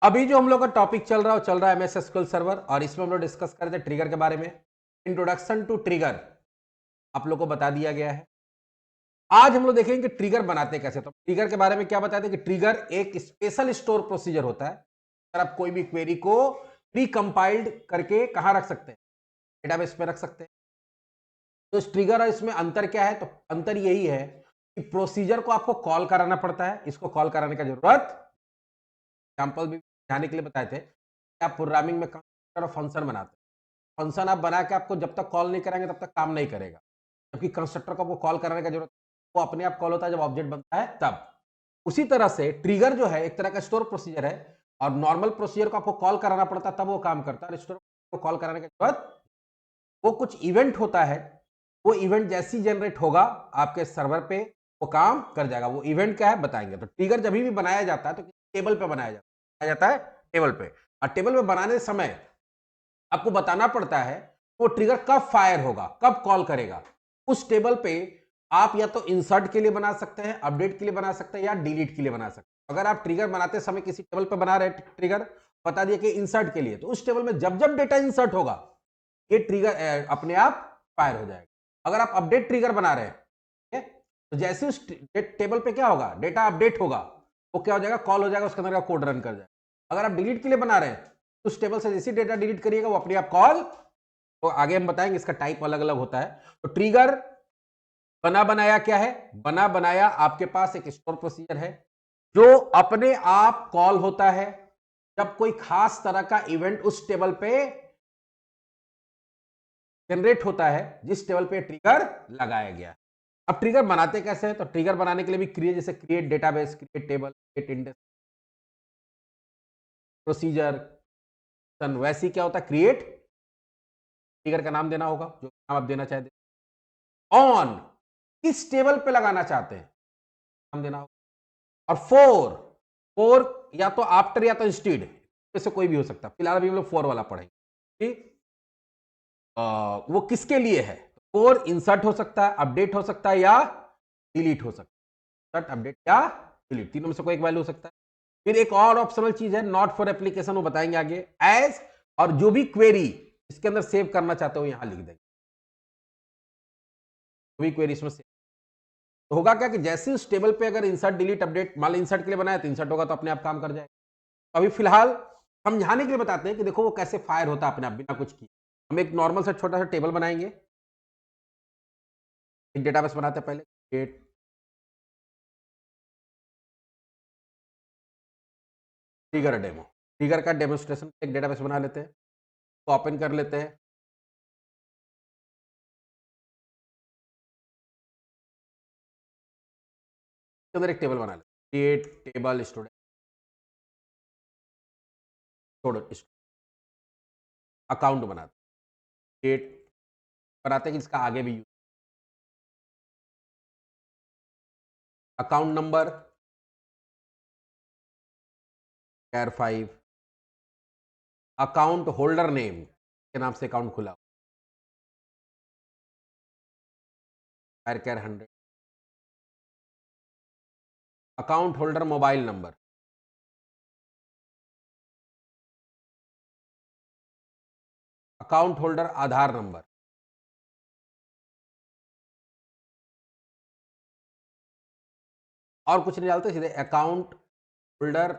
अभी जो हम लोग का टॉपिक चल रहा है एमएस एसक्यूएल सर्वर और इसमें हम लोग डिस्कस कर रहे थे ट्रिगर के बारे में। इंट्रोडक्शन टू ट्रिगर आप लोग को बता दिया गया है। आज हम लोग देखेंगे कि ट्रिगर बनाते कैसे। तो ट्रिगर के बारे में क्या बताते हैं कि ट्रिगर एक स्पेशल स्टोर प्रोसीजर होता है। अगर आप कोई भी क्वेरी को प्री कंपाइल्ड करके कहां रख सकते हैं, डेटाबेस में रख सकते हैं। तो इस ट्रिगर और इसमें अंतर क्या है? तो अंतर यही है कि प्रोसीजर को आपको कॉल कराना पड़ता है, इसको कॉल कराने का जरूरत, एग्जाम्पल भी जाने के लिए बताए थे, आप प्रोग्रामिंग में कंस्ट्रक्टर और फंक्शन बनाते हैं। फंक्शन आप बना के आपको जब तक कॉल नहीं करेंगे तब तक काम नहीं करेगा, जबकि कंस्ट्रक्टर को आपको कॉल कराने का जरूरत, वो अपने आप कॉल होता है जब ऑब्जेक्ट बनता है तब। उसी तरह से ट्रिगर जो है एक तरह का स्टोर प्रोसीजर है, और नॉर्मल प्रोसीजर को आपको कॉल कराना पड़ता है तब वो काम करता है, और स्टोर को कॉल कराने की जरूरत। वो कुछ इवेंट होता है, वो इवेंट जैसी जनरेट होगा आपके सर्वर पे वो काम कर जाएगा। वो इवेंट क्या है बताएंगे। तो ट्रिगर जब भी बनाया जाता है तो टेबल पे बनाया जाता है टेबल पे। और टेबल पे बनाने समय आपको बताना पड़ता है वो ट्रिगर कब फायर होगा, कब कॉल करेगा। उस टेबल पे आप या तो इंसर्ट के लिए बना सकते हैं, अपडेट के लिए बना सकते हैं, या डिलीट के लिए बना सकते हैं। अगर आप ट्रिगर बनाते समय किसी टेबल पे बना रहे ट्रिगर, बता दिए कि इंसर्ट के लिए, तो उस टेबल में जब जब डेटा इंसर्ट होगा ये ट्रिगर अपने आप फायर हो जाएगा। अगर आप अपडेट ट्रिगर बना रहे हैं, ठीक है, तो जैसे उस टेबल पे क्या होगा, डेटा अपडेट होगा, वो क्या हो जाएगा, कॉल हो जाएगा, उसके अंदर का कोड रन कर जाएगा। अगर आप डिलीट के लिए बना रहे हैं, तो उस टेबल से जैसे डेटा डिलीट करिएगा वो अपने आप कॉल, तो आगे हम बताएंगे इसका टाइप अलग अलग होता है। तो ट्रिगर बना बनाया क्या है? बना बनाया आपके पास एक स्टोर प्रोसीजर है जो अपने आप कॉल होता है जब कोई खास तरह का इवेंट उस टेबल पे जनरेट होता है जिस टेबल पे ट्रिगर लगाया गया। अब ट्रिगर बनाते कैसे हैं? तो ट्रिगर बनाने के लिए भी क्रिएट, जैसे create database, create table, create index, procedure, वैसे ही क्या होता है, क्रिएट ट्रिगर का नाम देना होगा जो नाम आप देना चाहते हैं। ऑन किस टेबल पे लगाना चाहते हैं नाम देना होगा। और फोर, फोर या तो आफ्टर या तो इंस्टीड, इससे कोई भी हो सकता है। फिलहाल अभी हम लोग फोर वाला पढ़ेंगे। ठीक, वो किसके लिए है? फोर इंसर्ट हो सकता है, अपडेट हो सकता है, या डिलीट हो सकता है। अपडेट या डिलीट, तीनों में से कोई एक वैल्यू हो सकता है। फिर एक और ऑप्शनल चीज है नॉट फॉर एप्लीकेशन, वो बताएंगे आगे। एज, और जो भी क्वेरी इसके अंदर सेव करना चाहते हो यहां लिख देंगे, जो भी क्वेरी इसमें सेव। तो होगा क्या कि जैसे उस टेबल पे अगर इंसर्ट डिलीट अपडेट, मान लो इंसर्ट के लिए बनाया तो इंसर्ट होगा तो अपने आप काम कर जाएगा। तो अभी फिलहाल समझाने के लिए बताते हैं कि देखो वो कैसे फायर होता है अपने आप बिना कुछ किए। हम एक नॉर्मल सा छोटा सा टेबल बनाएंगे, एक डेटाबेस बनाते हैं पहले, क्रिएट ट्रिगर डेमो, ट्रिगर का डेमोस्ट्रेशन एक डेटाबेस बना लेते हैं, तो ओपन कर लेते हैं। इसके अंदर एक टेबल बना लेते हैं, क्रिएट टेबल स्टूडेंट, अकाउंट बनाते हैं, क्रिएट बनाते हैं कि इसका आगे भी use, account number char 5, account holder name के नाम से अकाउंट खुला, char char 100, account holder mobile number, account holder Aadhaar number, और कुछ नहीं डालते, सीधे अकाउंट होल्डर,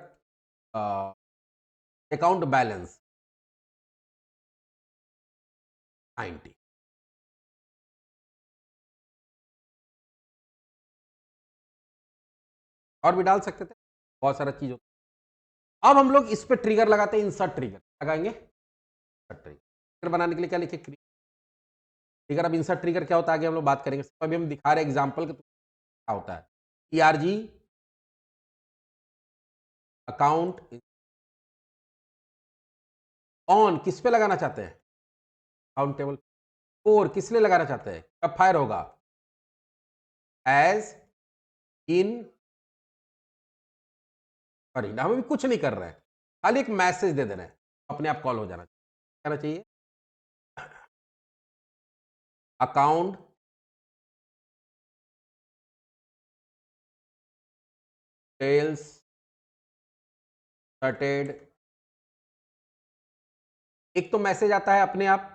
अकाउंट बैलेंस 90। और भी डाल सकते थे, बहुत सारा चीज होता है। अब हम लोग इस पे ट्रिगर लगाते हैं, इंसर्ट ट्रिगर लगाएंगे। ट्रिगर बनाने के लिए क्या लिखे, ट्रिगर। अब इंसर्ट ट्रिगर क्या होता है आगे हम लोग बात करेंगे, अभी हम दिखा रहे एग्जांपल के क्या होता है। ईआरजी अकाउंट ऑन किस पे लगाना चाहते हैं, अकाउंट टेबल। फोर किस लिए लगाना चाहते हैं, कब फायर होगा, एज इन, सॉरी हम अभी कुछ नहीं कर रहे हैं, खाली एक मैसेज दे दे रहे हैं, अपने आप कॉल हो जाना चाहिए। अकाउंट टेल्स started एक तो मैसेज आता है अपने आप,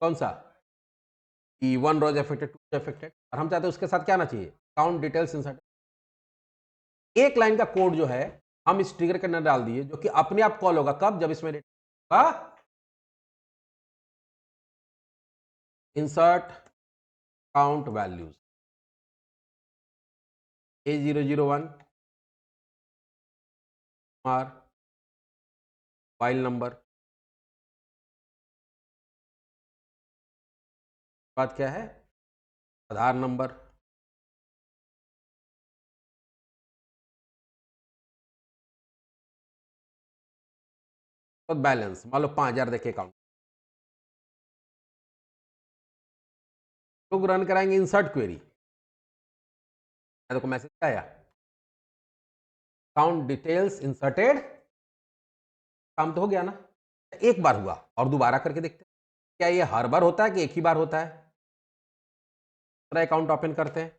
कौन सा, कि 1 रोज अफेक्टेड, 2 अफेक्टेड, और हम चाहते हैं उसके साथ क्या आना चाहिए, काउंट डिटेल्स इंसर्ट। एक लाइन का कोड जो है हम इस ट्रिगर के अंदर डाल दिए, जो कि अपने आप कॉल होगा कब, जब इसमें होगा इंसर्ट काउंट वैल्यूज A001 और फाइल नंबर, बात क्या है, आधार नंबर, और बैलेंस, मान लो 5,000 देखे अकाउंट, लोग रन कराएंगे इंसर्ट क्वेरी, देखो मैसेज आया, काउंट डिटेल्स इंसर्टेड, काम तो हो गया ना। एक बार हुआ, और दोबारा करके देखते हैं क्या ये हर बार होता है कि एक ही बार होता है। अकाउंट ओपन करते हैं,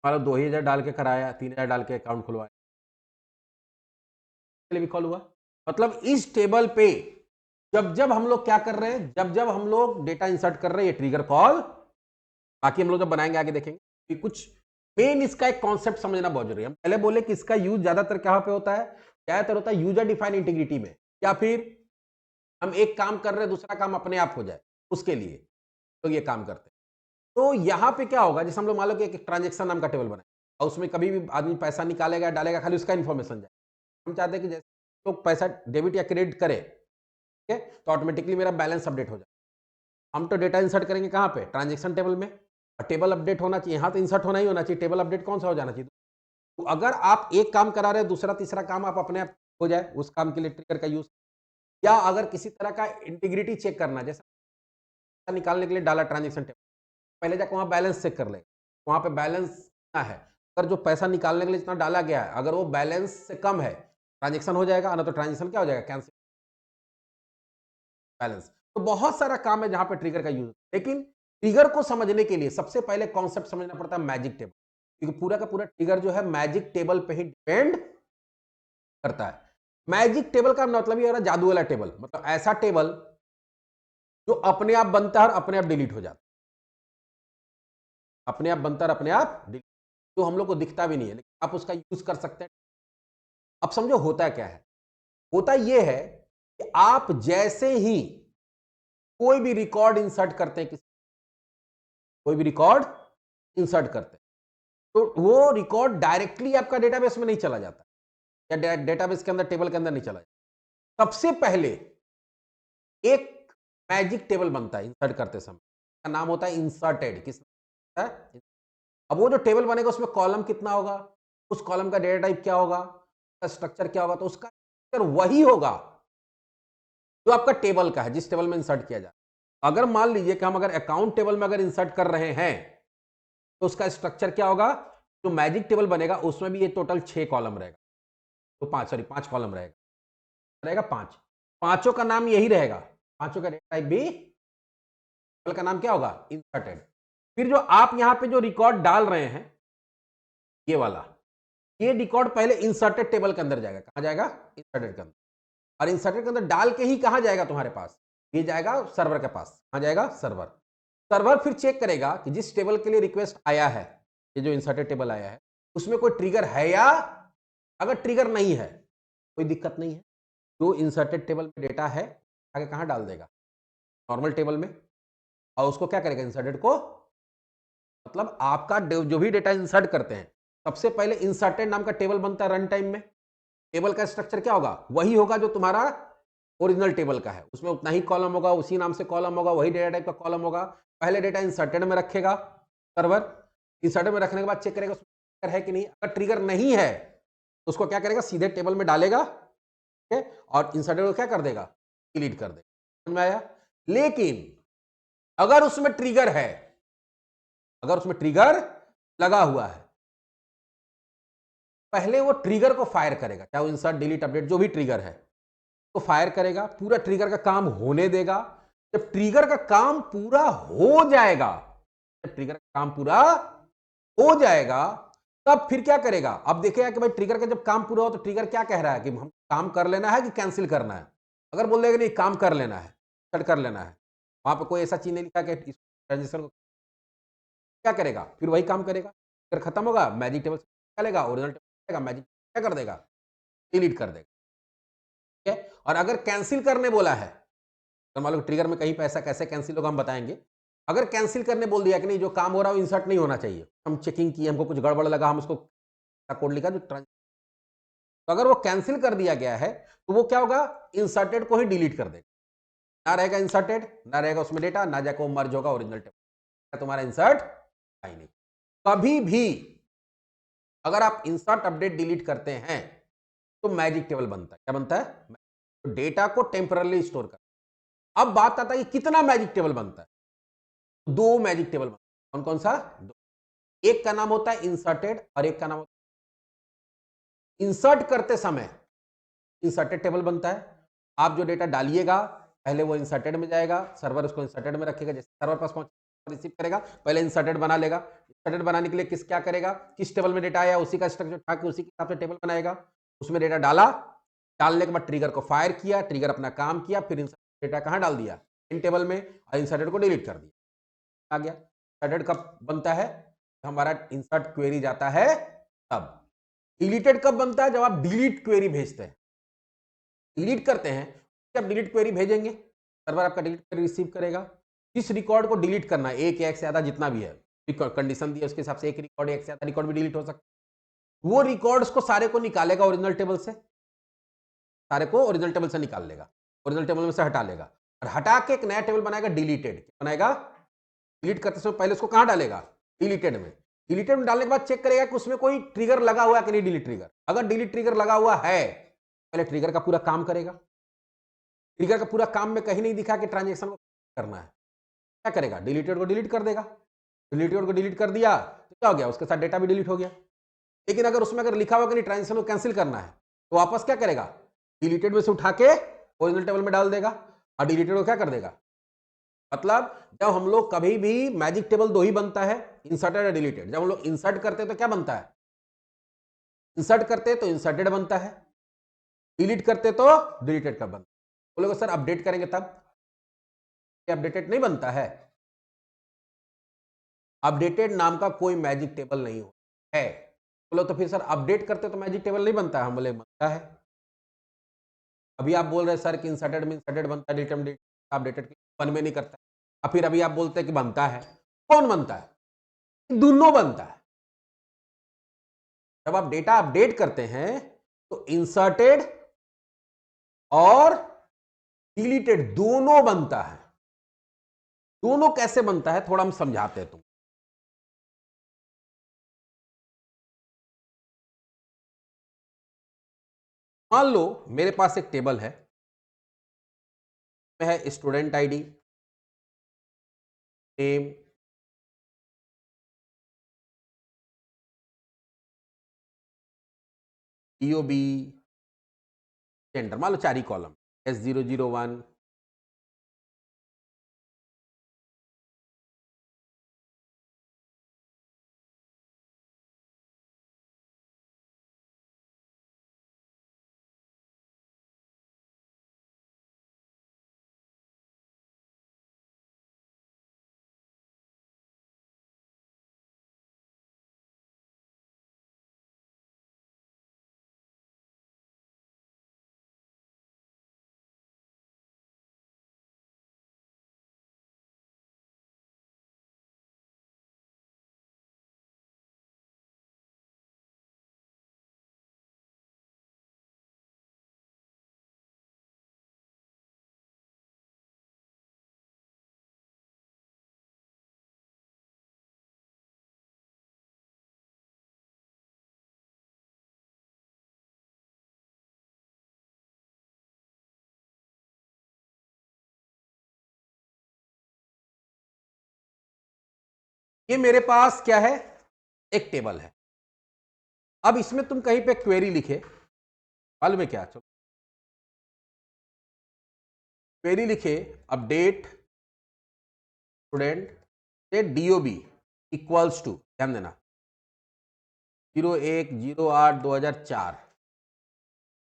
मान लो 2,000 डाल के कराया, 3,000 डाल के अकाउंट खुलवाया, भी कॉल हुआ। मतलब इस टेबल पे जब जब हम लोग क्या कर रहे हैं, जब जब हम लोग डेटा इंसर्ट कर रहे हैं, ये ट्रिगर कॉल, बाकी हम लोग जब बनाएंगे आगे देखेंगे कि कुछ मेन इसका एक कॉन्सेप्ट समझना बहुत जरूरी है। हम पहले बोले कि इसका यूज ज्यादातर कहां पे होता है, ज्यादातर होता है यूजर डिफाइंड इंटीग्रिटी में, या फिर हम एक काम कर रहे हैं दूसरा काम अपने आप हो जाए, उसके लिए तो ये काम करते हैं। तो यहां पे क्या होगा, जैसे हम लोग मान लो कि एक ट्रांजेक्शन नाम का टेबल बनाए और उसमें कभी भी आदमी पैसा निकालेगा डालेगा, खाली उसका इन्फॉर्मेशन जाए। हम चाहते हैं कि जैसे लोग पैसा डेबिट या क्रेडिट करे, ठीक है, तो ऑटोमेटिकली मेरा बैलेंस अपडेट हो जाए। हम तो डेटा इंसर्ट करेंगे कहां पे, ट्रांजेक्शन टेबल में, और टेबल अपडेट होना चाहिए, यहां तो इंसर्ट होना ही होना चाहिए, टेबल अपडेट कौन सा हो जाना चाहिए। तो अगर आप एक काम करा रहे हैं, दूसरा तीसरा काम आप अपने आप हो जाए, उस काम के लिए ट्रिगर का यूज, या अगर किसी तरह का इंटीग्रिटी चेक करना, जैसे निकालने के लिए डाला ट्रांजेक्शन टेबल, पहले जाकर वहां बैलेंस चेक कर ले, वहां पे बैलेंस कितना है, अगर जो पैसा निकालने के लिए जितना डाला गया है अगर वो बैलेंस से कम है, ट्रांजेक्शन हो जाएगा, ना तो ट्रांजेक्शन क्या हो जाएगा, कैंसिल, बैलेंस। तो बहुत सारा काम है जहां पे ट्रिगर का यूज, लेकिन ट्रिगर को समझने के लिए सबसे पहले कॉन्सेप्ट समझना पड़ता है मैजिक टेबल, क्योंकि पूरा का पूरा ट्रिगर जो है मैजिक टेबल पे ही डिपेंड करता है। मैजिक टेबल का मतलब ये हो रहा है जादू वाला टेबल, मतलब ऐसा टेबल जो अपने आप बनता है और अपने आप डिलीट हो जाता है, अपने आप बनता है और अपने आप डिलीट, जो हम लोग को दिखता भी नहीं है, लेकिन आप उसका यूज कर सकते हैं। अब समझो होता क्या है, होता यह है कि आप जैसे ही कोई भी रिकॉर्ड इंसर्ट करते हैं, किसी कोई भी रिकॉर्ड इंसर्ट करते हैं, तो वो रिकॉर्ड डायरेक्टली आपका डेटाबेस में नहीं चला जाता, या डेटाबेस के अंदर टेबल के अंदर नहीं चला जाता। सबसे पहले एक मैजिक टेबल बनता है इंसर्ट करते समय, का नाम होता है इंसर्टेड, किस है? अब वो जो टेबल बनेगा उसमें कॉलम कितना होगा, उस कॉलम का डेटा टाइप क्या होगा, उसका स्ट्रक्चर क्या होगा, तो उसका स्ट्रक्चर वही होगा जो आपका टेबल का है, जिस टेबल में इंसर्ट किया जाए। अगर मान लीजिए कि हम अगर अकाउंट टेबल में अगर इंसर्ट कर रहे हैं, तो उसका स्ट्रक्चर क्या होगा, जो मैजिक टेबल बनेगा उसमें भी ये टोटल 6 कॉलम रहेगा, तो 5 कॉलम रहेगा, रहेगा 5, पांचों का नाम यही रहेगा, पांचों का डेटा टाइप भी टेबल का नाम क्या होगा, इंसर्टेड। फिर जो आप यहां पे जो रिकॉर्ड डाल रहे हैं, ये वाला, ये रिकॉर्ड पहले इंसर्टेड टेबल के अंदर जाएगा, कहां जाएगा, इंसर्टेड के अंदर, और इंसर्टेड के अंदर डाल के ही कहां जाएगा तुम्हारे पास, ये जाएगा सर्वर के पास, कहां जाएगा, सर्वर। सर्वर फिर चेक करेगा कि जिस टेबल के लिए रिक्वेस्ट आया है, ये जो इंसर्टेड टेबल आया है, उसमें कोई ट्रिगर है या, अगर ट्रिगर नहीं है कोई दिक्कत नहीं है, जो इंसर्टेड टेबल में डेटा है आगे कहां डाल देगा, नॉर्मल टेबल में, और उसको क्या करेगा, इंसर्टेड को, मतलब आपका जो भी डेटा इंसर्ट करते हैं, सबसे पहले इंसर्टेड नाम का टेबल बनता है रन टाइम में। टेबल का स्ट्रक्चर क्या होगा, वही होगा जो तुम्हारा ओरिजिनल टेबल का है, उसमें उतना ही कॉलम होगा, उसी नाम से कॉलम होगा, वही डेटा टाइप का कॉलम होगा। पहले डेटा इंसर्टेड में रखेगा सर्वर, इंसर्टेड में रखने के बाद चेक करेगा उसमें है कि नहीं, अगर ट्रिगर नहीं है तो उसको क्या करेगा, सीधे टेबल में डालेगा, ठीक है, और इंसर्टेड को क्या कर देगा, डिलीट कर देगा, समझ में आया। लेकिन अगर उसमें ट्रिगर है, अगर उसमें ट्रिगर लगा हुआ है, पहले वो ट्रिगर को फायर करेगा, चाहे वो इंसर्ट डिलीट अपडेट जो भी ट्रिगर है तो फायर करेगा, पूरा ट्रिगर का काम होने देगा। जब ट्रिगर का काम पूरा हो जाएगा, जब ट्रिगर का काम पूरा हो जाएगा तब फिर क्या करेगा। अब देखिएगा कि भाई ट्रिगर का जब काम पूरा हो तो ट्रिगर क्या कह रहा है कि हम काम कर लेना है कि कैंसिल करना है। अगर बोल देगा नहीं काम कर लेना है, कट कर लेना है, वहां पे कोई ऐसा चीज नहीं लिखा कि ट्रांजेक्शन को क्या करेगा, फिर वही काम करेगा। फिर खत्म होगा, मैजिक टेबल निकालेगा, ओरिजिनल टेबल मैजिक क्या कर देगा, डिलीट कर देगा। ठीक है, और अगर कैंसिल करने बोला है तो मान लो ट्रिगर में कहीं पे ऐसा कैसे कैंसिल होगा हम बताएंगे। अगर कैंसिल करने बोल दिया कि नहीं जो काम हो रहा है वो इंसर्ट नहीं होना चाहिए, हम चेकिंग किए हमको कुछ गड़बड़ लगा, हम उसको कोड लिखा जो तो अगर वो कैंसिल कर दिया गया है तो वो क्या होगा, इंसर्टेड को ही डिलीट कर देगा। ना रहेगा इंसर्टेड, ना रहेगा उसमें डेटा, ना जाकर वो मर्ज होगा ओरिजिनल टेबल, तुम्हारा इंसर्ट आई नहीं। कभी भी अगर आप इंसर्ट अपडेट डिलीट करते हैं तो मैजिक टेबल बनता है। क्या बनता है, तो डेटा को टेम्परली स्टोर कर। अब बात आता है कि कितना मैजिक टेबल बनता है। दो मैजिक टेबल बनता है, कौन कौन सा, दो। एक का नाम होता है इंसर्टेड और एक का नाम होता है इंसर्ट करते समय इंसर्टेड टेबल बनता है। आप जो डेटा डालिएगा पहले वो इंसर्टेड में जाएगा, सर्वर उसको इंसर्टेड में रखेगा, जैसे सर्वर पास पहुंच रिसीव करेगा पहले इंसर्टेड बना लेगा। इंसर्टेड बनाने के लिए किस क्या करेगा, किस टेबल में डेटा आया उसी का स्ट्रक्चर उठा के उसी के हिसाब से टेबल बनाएगा, उसमें डेटा डाला, डालने के बाद ट्रिगर को फायर किया, ट्रिगर अपना काम किया, फिर इंसर्टेड डेटा कहां डाल दिया, इन टेबल में, और इंसर्टेड को डिलीट कर दिया। आ गया। इंसर्टेड कब बनता है, हमारा इंसर्ट क्वेरी जाता है तब। डिलीटेड कब बनता है, जब आप डिलीट क्वेरी भेजते हैं, डिलीट करते हैं। जब डिलीट क्वेरी भेजेंगे सर्वर आपका डिलीट क्वेरी रिसीव करेगा। जिस रिकॉर्ड को डिलीट करना है, एक या एक से ज्यादा जितना भी है कंडीशन दी है उसके हिसाब से एक रिकॉर्ड या एक से ज्यादा रिकॉर्ड भी डिलीट हो सकता है। वो रिकॉर्ड्स को सारे को निकालेगा ओरिजिनल टेबल से, सारे को ओरिजिनल टेबल से निकाल लेगा, ओरिजिनल टेबल में से हटा लेगा और हटा के एक नया टेबल बनाएगा डिलीटेड। बनाएगा, डिलीट करते समय पहले उसको कहां डालेगा, डिलीटेड में। डिलीटेड में डालने के बाद चेक करेगा कि उसमें कोई ट्रिगर लगा हुआ है कि नहीं, डिलीट ट्रिगर। अगर डिलीट ट्रिगर लगा हुआ है पहले ट्रिगर का पूरा काम करेगा। ट्रिगर का पूरा काम में कहीं नहीं दिखा कि ट्रांजेक्शन को करना है, क्या करेगा, डिलीटेड को डिलीट कर देगा। डिलीटेड को डिलीट कर दिया तो क्या हो गया, उसके साथ डेटा भी डिलीट हो गया। लेकिन अगर उसमें अगर लिखा हुआ कि नहीं ट्रांजेक्शन को कैंसिल करना है तो वापस क्या करेगा, डिलीटेड में से उठा के ओरिजिनल टेबल में डाल देगा और डिलीटेड को क्या कर देगा। मतलब जब हम लोग कभी भी मैजिक टेबल दो ही बनता है, इंसर्टेड और डिलीटेड। जब हम लोग इंसर्ट करते हैं तो क्या बनता है, इंसर्ट करते तो इंसर्टेड बनता है, डिलीट करते तो डिलीटेड का बनता है। बोलोगे सर अपडेट करेंगे तब, अपडेटेड नहीं बनता है। अपडेटेड नाम का कोई मैजिक टेबल नहीं है। बोलो तो फिर सर अपडेट करते तो मैजिक टेबल नहीं बनता है, हम बोले बनता है। अभी आप बोल रहे हैं सर कि इंसर्टेड में इंसर्टेड बनता है, डिलीटेड में अपडेटेड वन में नहीं करता। और फिर अभी आप बोलते हैं कि बनता है, कौन बनता है, दोनों बनता है। जब आप डेटा अपडेट करते हैं तो इंसर्टेड और डिलीटेड दोनों बनता है। दोनों कैसे बनता है थोड़ा हम समझाते हैं तुम। मान लो मेरे पास एक टेबल है student ID, name, EOB, gender, मान लो 4 ही कॉलम, S001, ये मेरे पास क्या है, एक टेबल है। अब इसमें तुम कहीं पे क्वेरी लिखे, मालूम है क्या, चलो क्वेरी लिखे update student DOB equals to, ध्यान देना 01/08/2004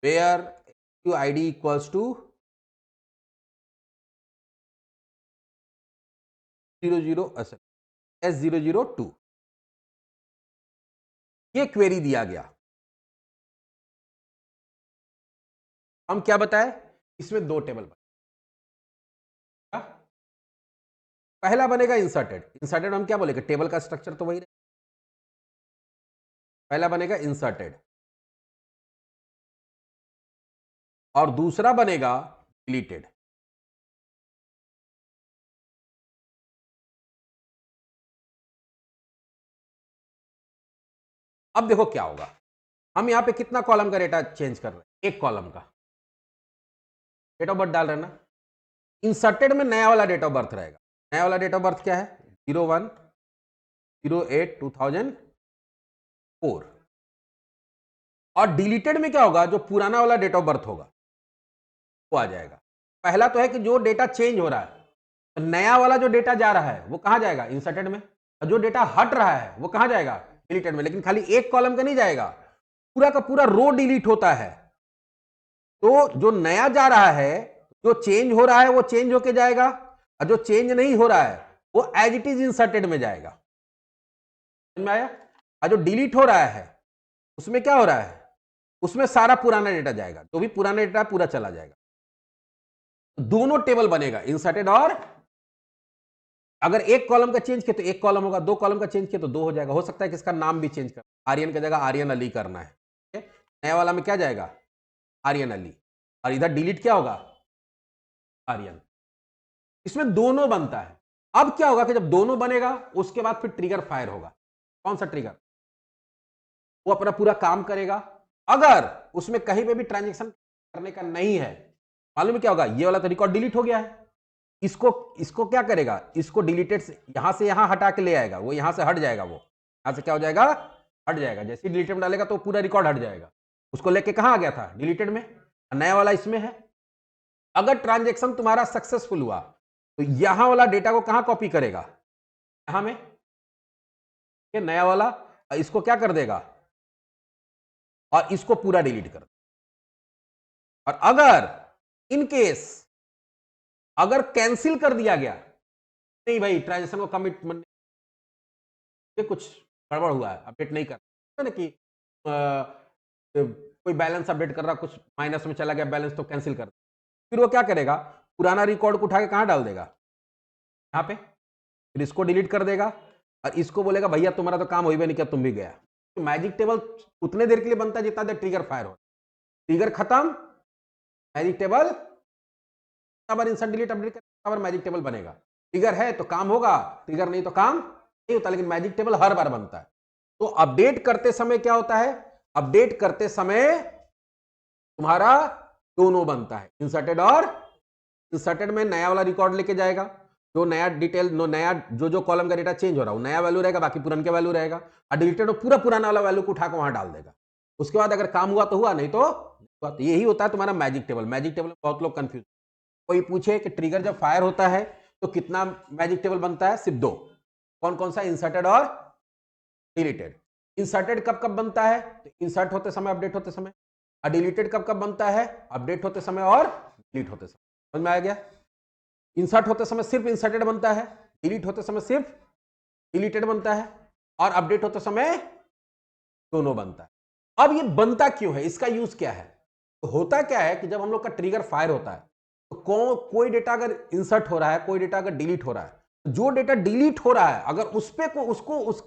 where ID equals to S002, ये क्वेरी दिया गया। हम क्या बताए, इसमें दो टेबल बने, पहला बनेगा इंसर्टेड। इंसर्टेड हम क्या बोलेंगे, टेबल का स्ट्रक्चर तो वही रहेगा, पहला बनेगा इंसर्टेड और दूसरा बनेगा डिलीटेड। अब देखो क्या होगा, हम यहां पे कितना कॉलम का डेटा चेंज कर रहे हैं, एक कॉलम का डेट ऑफ बर्थ डाल रहे हैं ना। इंसर्टेड में नया वाला डेट ऑफ बर्थ रहेगा, नया वाला डेट ऑफ बर्थ क्या है, 01/08/2004। और डिलीटेड में क्या होगा, जो पुराना वाला डेट ऑफ बर्थ होगा वो आ जाएगा। पहला तो है कि जो डेटा चेंज हो रहा है, तो नया वाला जो डेटा जा रहा है वो कहां जाएगा, इंसर्टेड में, और जो डेटा हट रहा है वो कहां जाएगा, डिलीटेड में। लेकिन खाली एक कॉलम का नहीं जाएगा, पूरा का पूरा रो डिलीट होता है। तो जो नया जा रहा है, जो चेंज हो रहा है वो चेंज होके जाएगा, और जो चेंज नहीं हो रहा है वो एज इट इज इंसर्टेड में जाएगा, समझ में आया। और जो डिलीट हो रहा है उसमें क्या हो रहा है, उसमें सारा पुराना डेटा जाएगा, जो भी पुराना डेटा पूरा चला जाएगा। दोनों टेबल बनेगा, इंसर्टेड और, अगर एक कॉलम का चेंज किया तो एक कॉलम होगा, दो कॉलम का चेंज किया तो दो हो जाएगा। हो सकता है कि इसका नाम भी चेंज कर, आर्यन की जगह आर्यन अली करना है, ठीक है? नया वाला में क्या जाएगा, आर्यन अली, और इधर डिलीट क्या होगा, आर्यन। इसमें दोनों बनता है। अब क्या होगा कि जब दोनों बनेगा उसके बाद फिर ट्रिगर फायर होगा। कौन सा ट्रिगर, वो अपना पूरा काम करेगा। अगर उसमें कहीं पे भी ट्रांजेक्शन करने का नहीं है, मालूम है क्या होगा, ये वाला तो रिकॉर्ड डिलीट हो गया है, इसको इसको क्या करेगा, इसको डिलीटेड से यहां हटा के ले आएगा, वो यहां से हट जाएगा, वो यहां से क्या हो जाएगा, हट जाएगा। जैसे ही डिलीटेड में डालेगा तो पूरा रिकॉर्ड हट जाएगा। उसको लेके कहां आ गया था, डिलीटेड में, नया वाला इसमें है। अगर ट्रांजेक्शन तुम्हारा सक्सेसफुल हुआ तो यहां वाला डेटा को कहां कॉपी करेगा, यहां में, ये नया वाला, इसको क्या कर देगा, और इसको पूरा डिलीट कर देगा। और अगर इन केस अगर कैंसिल कर दिया गया, नहीं भाई ट्रांजेक्शन को कमिटमेंट, ये कुछ गड़बड़ हुआ है, अपडेट नहीं कर ना कि कोई बैलेंस अपडेट कर रहा, कुछ माइनस में चला गया बैलेंस, तो कैंसिल कर, फिर वो क्या करेगा, पुराना रिकॉर्ड को उठा के कहां डाल देगा, यहां पे, फिर इसको डिलीट कर देगा और इसको बोलेगा भैया तुम्हारा तो काम हो ही नहीं किया, तुम भी गया। तो मैजिक टेबल उतने देर के लिए बनता है जितना देर ट्रिगर फायर हो, ट्रिगर खत्म, मैजिक टेबल बार इंसर्ट डिलीट अपडेट कर, मैजिक टेबल बनेगा। ट्रिगर है तो काम होगा, ट्रिगर नहीं तो काम नहीं होता, लेकिन मैजिक टेबल हर बार बनता है। तो अपडेट करते समय क्या होता है, अपडेट करते समय तुम्हारा दोनों बनता है, इंसर्टेड और, इंसर्टेड में नया वाला रिकॉर्ड लेके जाएगा, जो नया डिटेल, नया जो कॉलम का डेटा चेंज हो रहा है वो नया वैल्यू रहेगा, बाकी पुराने का वैल्यू रहेगा। और डिलीटेड पूरा पुराना वाला वैल्यू को उठा के वहां डाल देगा। उसके बाद अगर काम हुआ तो हुआ, नहीं तो हुआ। तो यही होता है तुम्हारा मैजिक टेबल। मैजिक टेबल में बहुत लोग कंफ्यूज, कोई पूछे कि ट्रिगर जब फायर होता है तो कितना मैजिक टेबल बनता है, सिर्फ दो। कौन कौन सा, इंसर्टेड और डिलीटेड। इंसर्टेड कब कब बनता है, तो इंसर्ट होते समय, अपडेट होते समय। और डिलीटेड कब कब बनता है, अपडेट होते समय और डिलीट होते समय। समझ में आ गया। इंसर्ट होते समय सिर्फ इंसर्टेड बनता है, डिलीट होते समय सिर्फ डिलीटेड बनता है, और अपडेट होते समय दोनों बनता है। अब ये बनता क्यों है, इसका यूज क्या है, तो होता क्या है कि जब हम लोग का ट्रिगर फायर होता है तो कोई डेटा अगर इंसर्ट हो रहा है, कोई डेटा अगर डिलीट हो रहा है, जो डेटा डिलीट हो रहा है अगर उस पे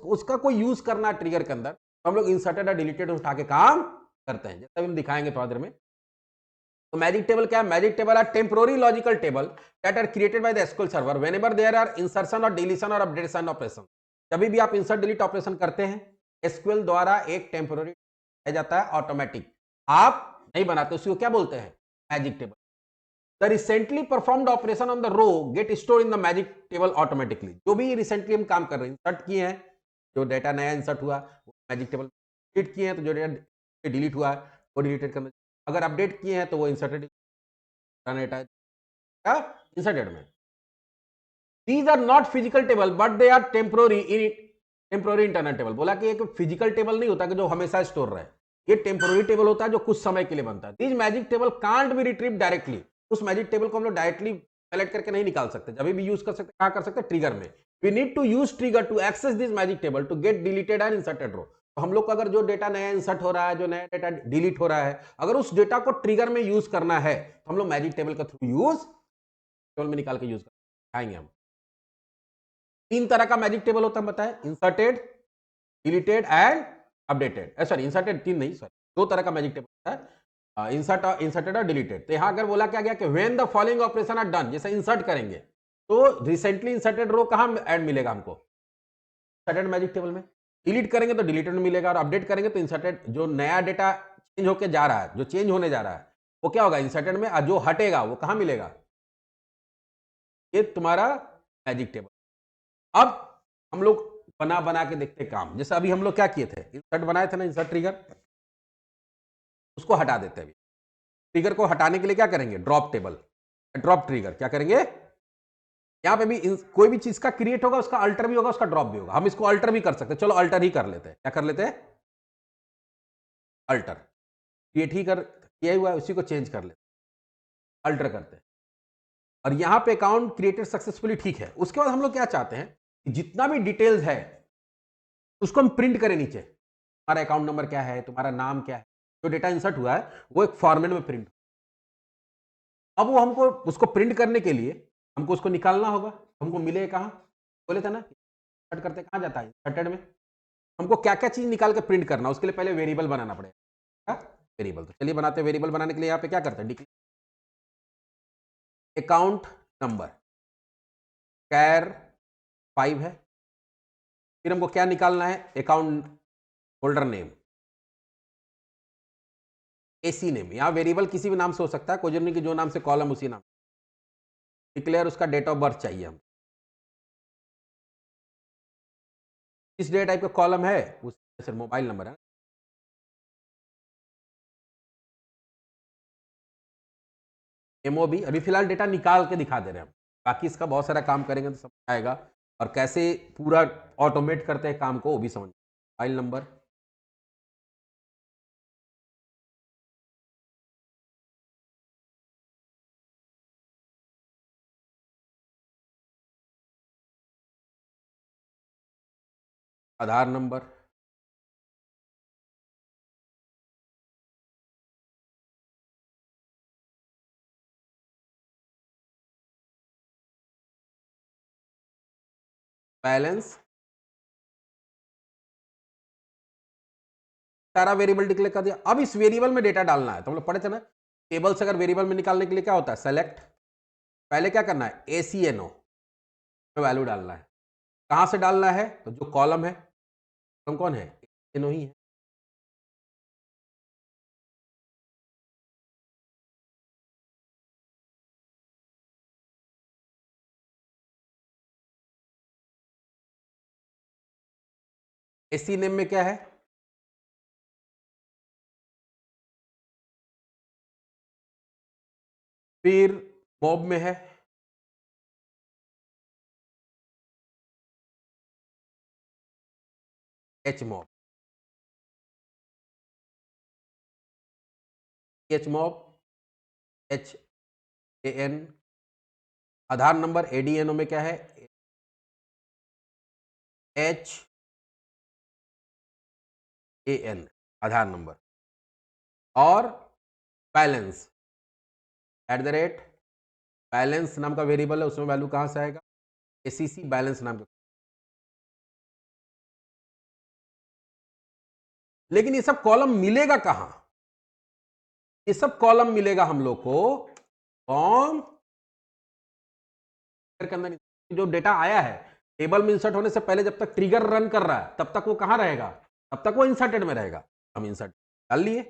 उसका कोई यूज करना है ट्रिगर के अंदर, तो हम लोग इंसर्टेड और डिलीटेड उठा के काम करते हैं, जैसे हम दिखाएंगे थोड़ा देर में। तो मैजिक टेबल क्या है, magic table are temporary logical table that are created by the SQL server whenever there are insertion और डिलीशन और अपडेशन ऑपरेशन। जब भी आप इंसर्ट डिलीट ऑपरेशन करते हैं, एसक्यूएल द्वारा एक टेम्पोररी है जाता है ऑटोमेटिक, आप नहीं बनाते, उसको क्या बोलते हैं, magic table. The recently performed operation on the row get stored in the magic table automatically। जो भी रिसेंटली हम काम कर रहे हैं, इंसर्ट किए हैं, जो डेटा नया इंसर्ट हुआ वो मैजिक टेबल डिलीट किए हैं तो जो डेटा डिलीट हुआ है वो डिलीटेड करना, अगर अपडेट किए हैं तो वो इंसर्टेड डेटा इंसर्टेड में। These are not physical table but they are temporary internal table. बोला कि एक फिजिकल टेबल नहीं होता कि जो हमेशा स्टोर रहे, ये टेम्पोररी टेबल होता है जो कुछ समय के लिए बनता है। These magic table can't be retrieve directly. उस मैजिक टेबल को हम लोग डायरेक्टली सेलेक्ट करके नहीं निकाल सकते, जब भी यूज कर सकते, कहां कर सकते, ट्रिगर में। We need to use trigger to access this magic table to get deleted and inserted row. तो हम लोग को अगर जो डेटा नया इंसर्ट हो रहा है, जो नया डेटा डिलीट हो रहा है, अगर उस डेटा को ट्रिगर में यूज करना है तो हम लोग मैजिक टेबल का थ्रू यूज टेबल में निकाल के यूज आएंगे हम। तीन तरह का मैजिक टेबल होता है बताएं, inserted, deleted and updated. Sorry inserted तीन नहीं, सॉरी दो तरह का मैजिक टेबल होता है, इंसर्टेड और डिलीटेड। तो यहां अगर बोला क्या गया कि when the following operation are done, जैसे इंसर्ट करेंगे तो रिसेंटली इंसर्टेड रो कहां ऐड मिलेगा हमको, इंसर्टेड मैजिक टेबल में। डिलीट करेंगे तो डिलीटेड में मिलेगा, और अपडेट करेंगे तो इंसर्टेड, जो नया डेटा चेंज होकर जा रहा है, जो चेंज होने जा रहा है वो क्या होगा, इंसर्टेड में, और जो हटेगा वो कहां मिलेगा, ये तुम्हारा मैजिक टेबल। अब हम लोग बना बना के देखते काम, जैसे अभी हम लोग क्या किए थे, इंसर्ट बनाए थे ना, इंसर्ट ट्रिगर, उसको हटा देते हैं। ट्रिगर को हटाने के लिए क्या करेंगे, ड्रॉप टेबल, ड्रॉप ट्रिगर क्या करेंगे, यहां पे भी कोई भी चीज का क्रिएट होगा उसका अल्टर भी होगा, उसका ड्रॉप भी होगा। हम इसको अल्टर भी कर सकते हैं, चलो अल्टर ही कर लेते हैं। क्या कर लेते हैं, अल्टर, क्रिएट ही कर किया हुआ है उसी को चेंज कर लेते हैं, अल्टर करते हैं। और यहां पे अकाउंट क्रिएटेड सक्सेसफुली, ठीक है। उसके बाद हम लोग क्या चाहते हैं कि जितना भी डिटेल्स है उसको हम प्रिंट करें नीचे, तुम्हारा अकाउंट नंबर क्या है, तुम्हारा नाम क्या है, जो डेटा इंसर्ट हुआ है वो एक फॉर्मेट में प्रिंट। अब वो हमको उसको प्रिंट करने के लिए हमको उसको निकालना होगा, हमको मिले कहाँ, बोले थे ना इंसर्ट करते कहाँ जाता है, इंसर्टेड में। हमको क्या क्या चीज निकाल के प्रिंट करना, उसके लिए पहले वेरिएबल बनाना पड़ेगा। वेरिएबल तो चलिए बनाते हैं। वेरिएबल बनाने के लिए यहाँ पे क्या करते हैं, अकाउंट नंबर कैर 5 है। फिर हमको क्या निकालना है, account holder name, AC name. यहाँ वेरिएबल किसी भी नाम से हो सकता है, कोई जरूरी नहीं कि जो नाम से कॉलम उसी नाम। डिक्लेयर उसका डेट ऑफ बर्थ चाहिए हम, किस डेट टाइप का कॉलम है उस, सर मोबाइल नंबर है। एमओबी अभी फिलहाल डेटा निकाल के दिखा दे रहे हैं हम, बाकी इसका बहुत सारा काम करेंगे तो समझ आएगा, और कैसे पूरा ऑटोमेट करते हैं काम को वो भी समझ। मोबाइल नंबर, आधार नंबर, बैलेंस, सारा वेरिएबल डिक्लेयर कर दिया। अब इस वेरिएबल में डेटा डालना है, तो हम लोग पढ़े थे ना, टेबल से अगर वेरिएबल में निकालने के लिए क्या होता है, सेलेक्ट, पहले क्या करना है, एसीएनओ में वैल्यू डालना है। कहां से डालना है, तो जो कॉलम है, कॉलम कौन है, एनो ही है। एसी नेम में क्या है, फिर मॉब में है H mob, H mob, H A N. Aadhaar number ADNO में क्या है, H A N, Aadhaar number. और balance, at the rate balance नाम का वेरिएबल है, उसमें वैल्यू कहां से आएगा, एसीसी बैलेंस नाम का। लेकिन ये सब कॉलम मिलेगा कहां, ये सब कॉलम मिलेगा हम लोग को फॉर्म के अंदर। जो डेटा आया है टेबल में इंसर्ट होने से पहले, जब तक ट्रिगर रन कर रहा है तब तक वो कहां रहेगा, तब तक वो इंसर्टेड में रहेगा। हम इंसर्ट डाल लिए,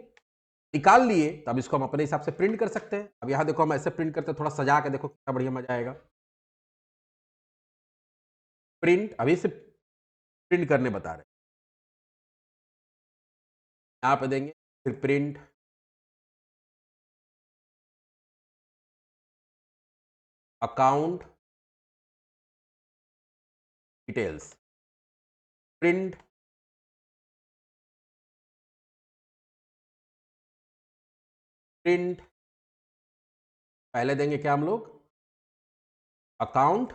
निकाल लिए, तब इसको हम अपने हिसाब से प्रिंट कर सकते हैं। अब यहां देखो हम ऐसे प्रिंट करते हैं, थोड़ा सजा के देखो कितना बढ़िया मजा आएगा। प्रिंट अभी से प्रिंट करने बता रहे, यहाँ पे देंगे, फिर print account details, print print पहले देंगे क्या हम लोग, अकाउंट,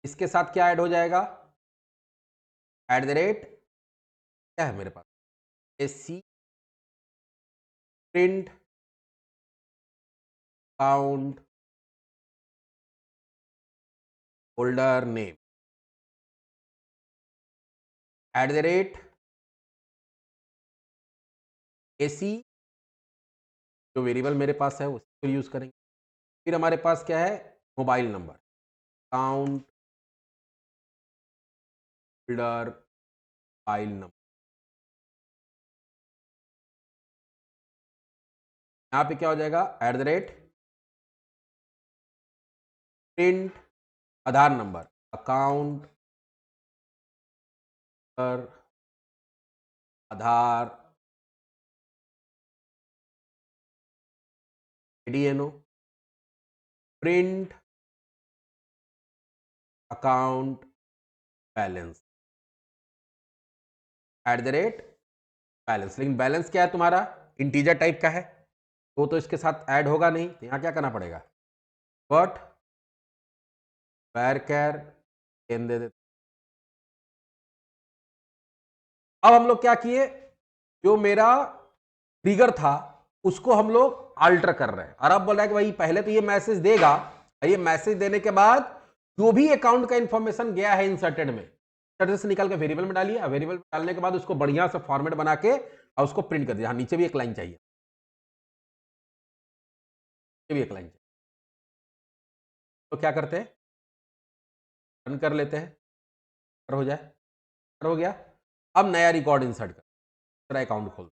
इसके साथ क्या ऐड हो जाएगा, एट द रेट, क्या है मेरे पास, AC, print account holder name, at the rate AC, जो वेरिएबल मेरे पास है उसको यूज करेंगे। फिर हमारे पास क्या है, mobile number, account holder mobile number, यहाँ पे क्या हो जाएगा, at the rate print Aadhaar number, account पर Aadhaar ADNO, print account balance at the rate balance. लेकिन बैलेंस क्या है तुम्हारा, इंटीजर टाइप का है, तो इसके साथ ऐड होगा नहीं, तो यहाँ क्या करना पड़ेगा, बट वैरकर एन दे देते। अब हम लोग क्या किए, जो मेरा ट्रिगर था उसको हम लोग अल्टर कर रहे हैं, और अब बोल रहा है कि भाई पहले तो ये मैसेज देगा, और ये मैसेज देने के बाद जो भी अकाउंट का इंफॉर्मेशन गया है इंसर्टेड में, इंसर्टेड से निकाल के वेरिएबल में डालिए, वेरिएबल में डालने के बाद उसको बढ़िया से फॉर्मेट बना के और उसको प्रिंट कर दिया। हाँ, नीचे भी एक लाइन चाहिए, नीचे भी एक लाइन चाहिए। तो क्या करते हैं, रन कर लेते हैं, हो जाए, हो गया। अब नया रिकॉर्ड इंसर्ट कर, दूसरा अकाउंट खोल,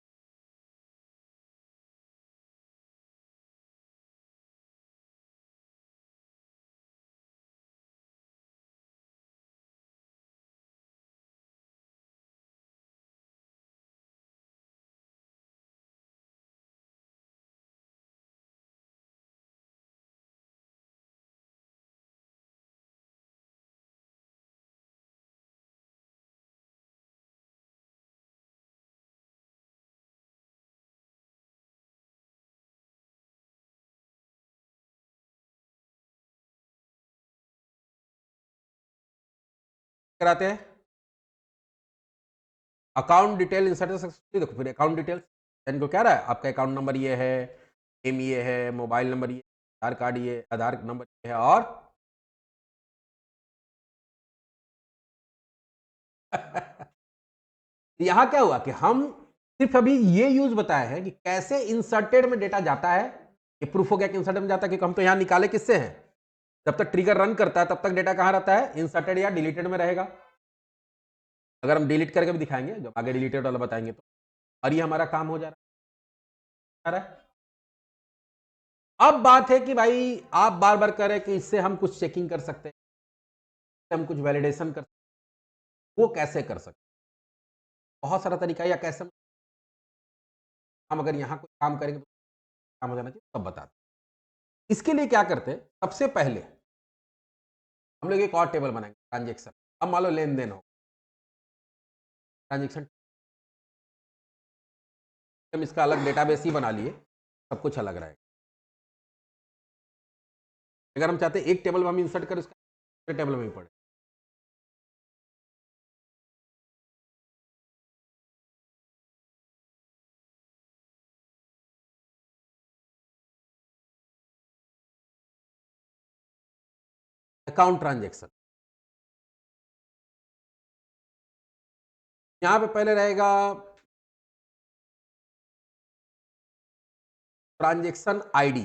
कराते हैं अकाउंट डिटेल इंसर्ट सक्सेसफुली। देखो फिर अकाउंट डिटेल्स, इनको क्या रहा है, आपका अकाउंट नंबर ये है, नेम ये है, मोबाइल नंबर ये, आधार कार्ड ये, आधार नंबर ये है, और यहां क्या हुआ कि हम सिर्फ अभी ये यूज बताया है कि कैसे इंसर्टेड में डेटा जाता है। ये प्रूफ हो गया कि इंसर्टेड में जाता है, क्योंकि हम तो यहां निकाले किससे हैं, जब तक ट्रिगर रन करता है तब तक डेटा कहां रहता है, इंसर्टेड या डिलीटेड में रहेगा। अगर हम डिलीट करके भी दिखाएंगे, जब आगे डिलीटेड वाला बताएंगे तो, और ये हमारा काम हो जा रहा है। अब बात है कि भाई आप बार बार कह रहे हैं कि इससे हम कुछ चेकिंग कर सकते हैं, हम कुछ वैलिडेशन कर सकते हैं, वो कैसे कर सकते हैं, बहुत सारा तरीका, या कैसे हम अगर यहाँ कोई काम करेंगे तो काम हो जाना चाहिए, तब बताते हैं। इसके लिए क्या करते हैं, सबसे पहले हम लोग एक और टेबल बनाएंगे, ट्रांजेक्शन। अब मान लो लेन देन हो, ट्रांजेक्शन, हम इसका अलग डेटाबेस ही बना लिए, सब कुछ अलग रहेगा। अगर हम चाहते हैं एक टेबल में हम इंसर्ट करें, उसका टेबल में ही पड़े, अकाउंट ट्रांजेक्शन, यहां पे पहले रहेगा ट्रांजेक्शन आईडी,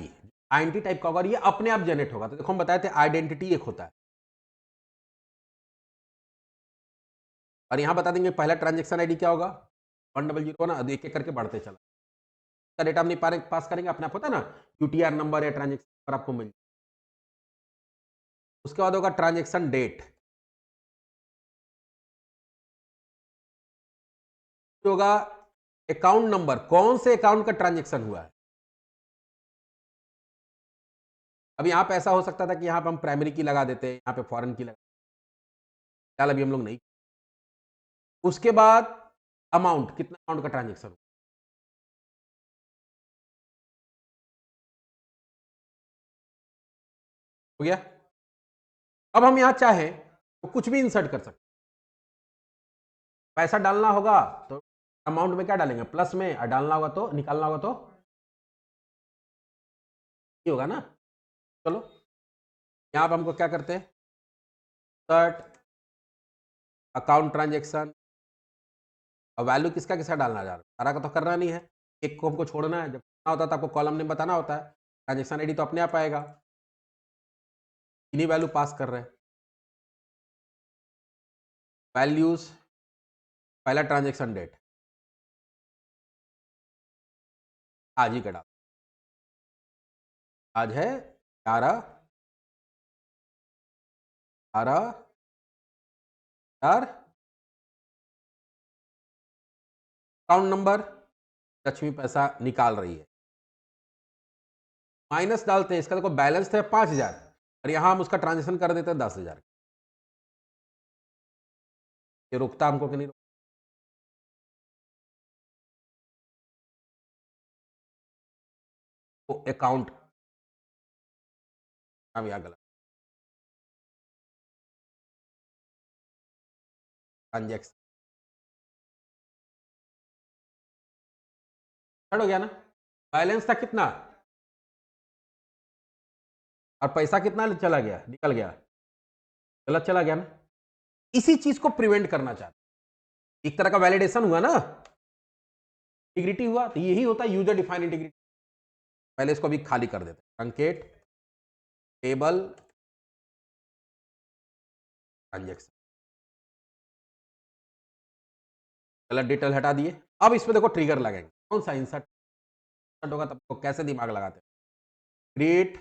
आईडेंटिटी टाइप का होगा, ये अपने आप जनरेट होगा। तो देखो हम बताए थे आइडेंटिटी एक होता है, और यहां बता देंगे पहला ट्रांजेक्शन आईडी क्या होगा, 100 ना, एक एक करके बढ़ते चला, का डेटा हम नहीं पास करेंगे, अपने आप होता है ना, यूटीआर नंबर या ट्रांजेक्शन नंबर आपको मिल, उसके बाद होगा ट्रांजेक्शन डेट, होगा अकाउंट नंबर, कौन से अकाउंट का ट्रांजेक्शन हुआ है। अब यहां पे ऐसा हो सकता था कि यहां पे हम प्राइमरी की लगा देते, यहां पे फॉरेन की लगा, चल अभी हम लोग नहीं। उसके बाद अमाउंट, कितना अमाउंट का ट्रांजेक्शन, हो गया। अब हम यहां चाहें तो कुछ भी इंसर्ट कर सकते, पैसा डालना होगा तो अमाउंट में क्या डालेंगे, प्लस में, और डालना होगा तो, निकालना होगा तो ये होगा ना। चलो यहां पर हमको क्या करते हैं, सर्ट अकाउंट ट्रांजेक्शन, और वैल्यू किसका किसका डालना जा रहा है, सारा का तो करना नहीं है, एक को हमको छोड़ना है। जब करना होता है तो आपको कॉलम नेम बताना होता है, ट्रांजेक्शन आईडी तो अपने आप आएगा, इन्हीं वैल्यू पास कर रहे हैं। वैल्यूज, पहला ट्रांजेक्शन डेट आज ही का डाल, आज है 11/12/4। अकाउंट नंबर, लक्ष्मी पैसा निकाल रही है, माइनस डालते हैं, इसका देखो बैलेंस था 5,000 और यहां हम उसका ट्रांजेक्शन कर देते हैं 10,000। ये रुकता हमको कि नहीं रुकता? तो अकाउंट हम यहां गलत, ट्रांजेक्शन हो गया ना। बैलेंस था कितना और पैसा कितना चला गया, निकल गया, गलत चला गया ना। इसी चीज को प्रिवेंट करना चाहते, एक तरह का वैलिडेशन हुआ ना, इंटीग्रिटी हुआ, तो यही होता है यूजर डिफाइंड इंटीग्रिटी। पहले इसको भी खाली कर देते हैं, संकेत टेबल ट्रांजेक्शन, गलत डिटेल हटा दिए। अब इसमें देखो ट्रिगर लगेंगे, कौन सा इंसर्ट होगा, तब तो कैसे दिमाग लगाते हैं, क्रिएट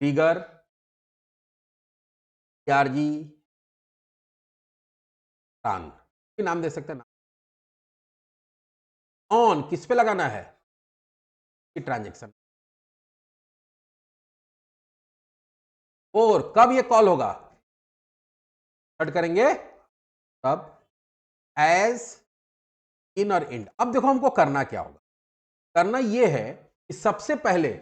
ट्रिगर आरजी रन, नाम दे सकते हैं ना। ऑन किस पे लगाना है, ट्रांजेक्शन, और कब ये कॉल होगा, स्टार्ट करेंगे तब, एज इन और इंड। अब देखो हमको करना क्या होगा, करना ये है कि सबसे पहले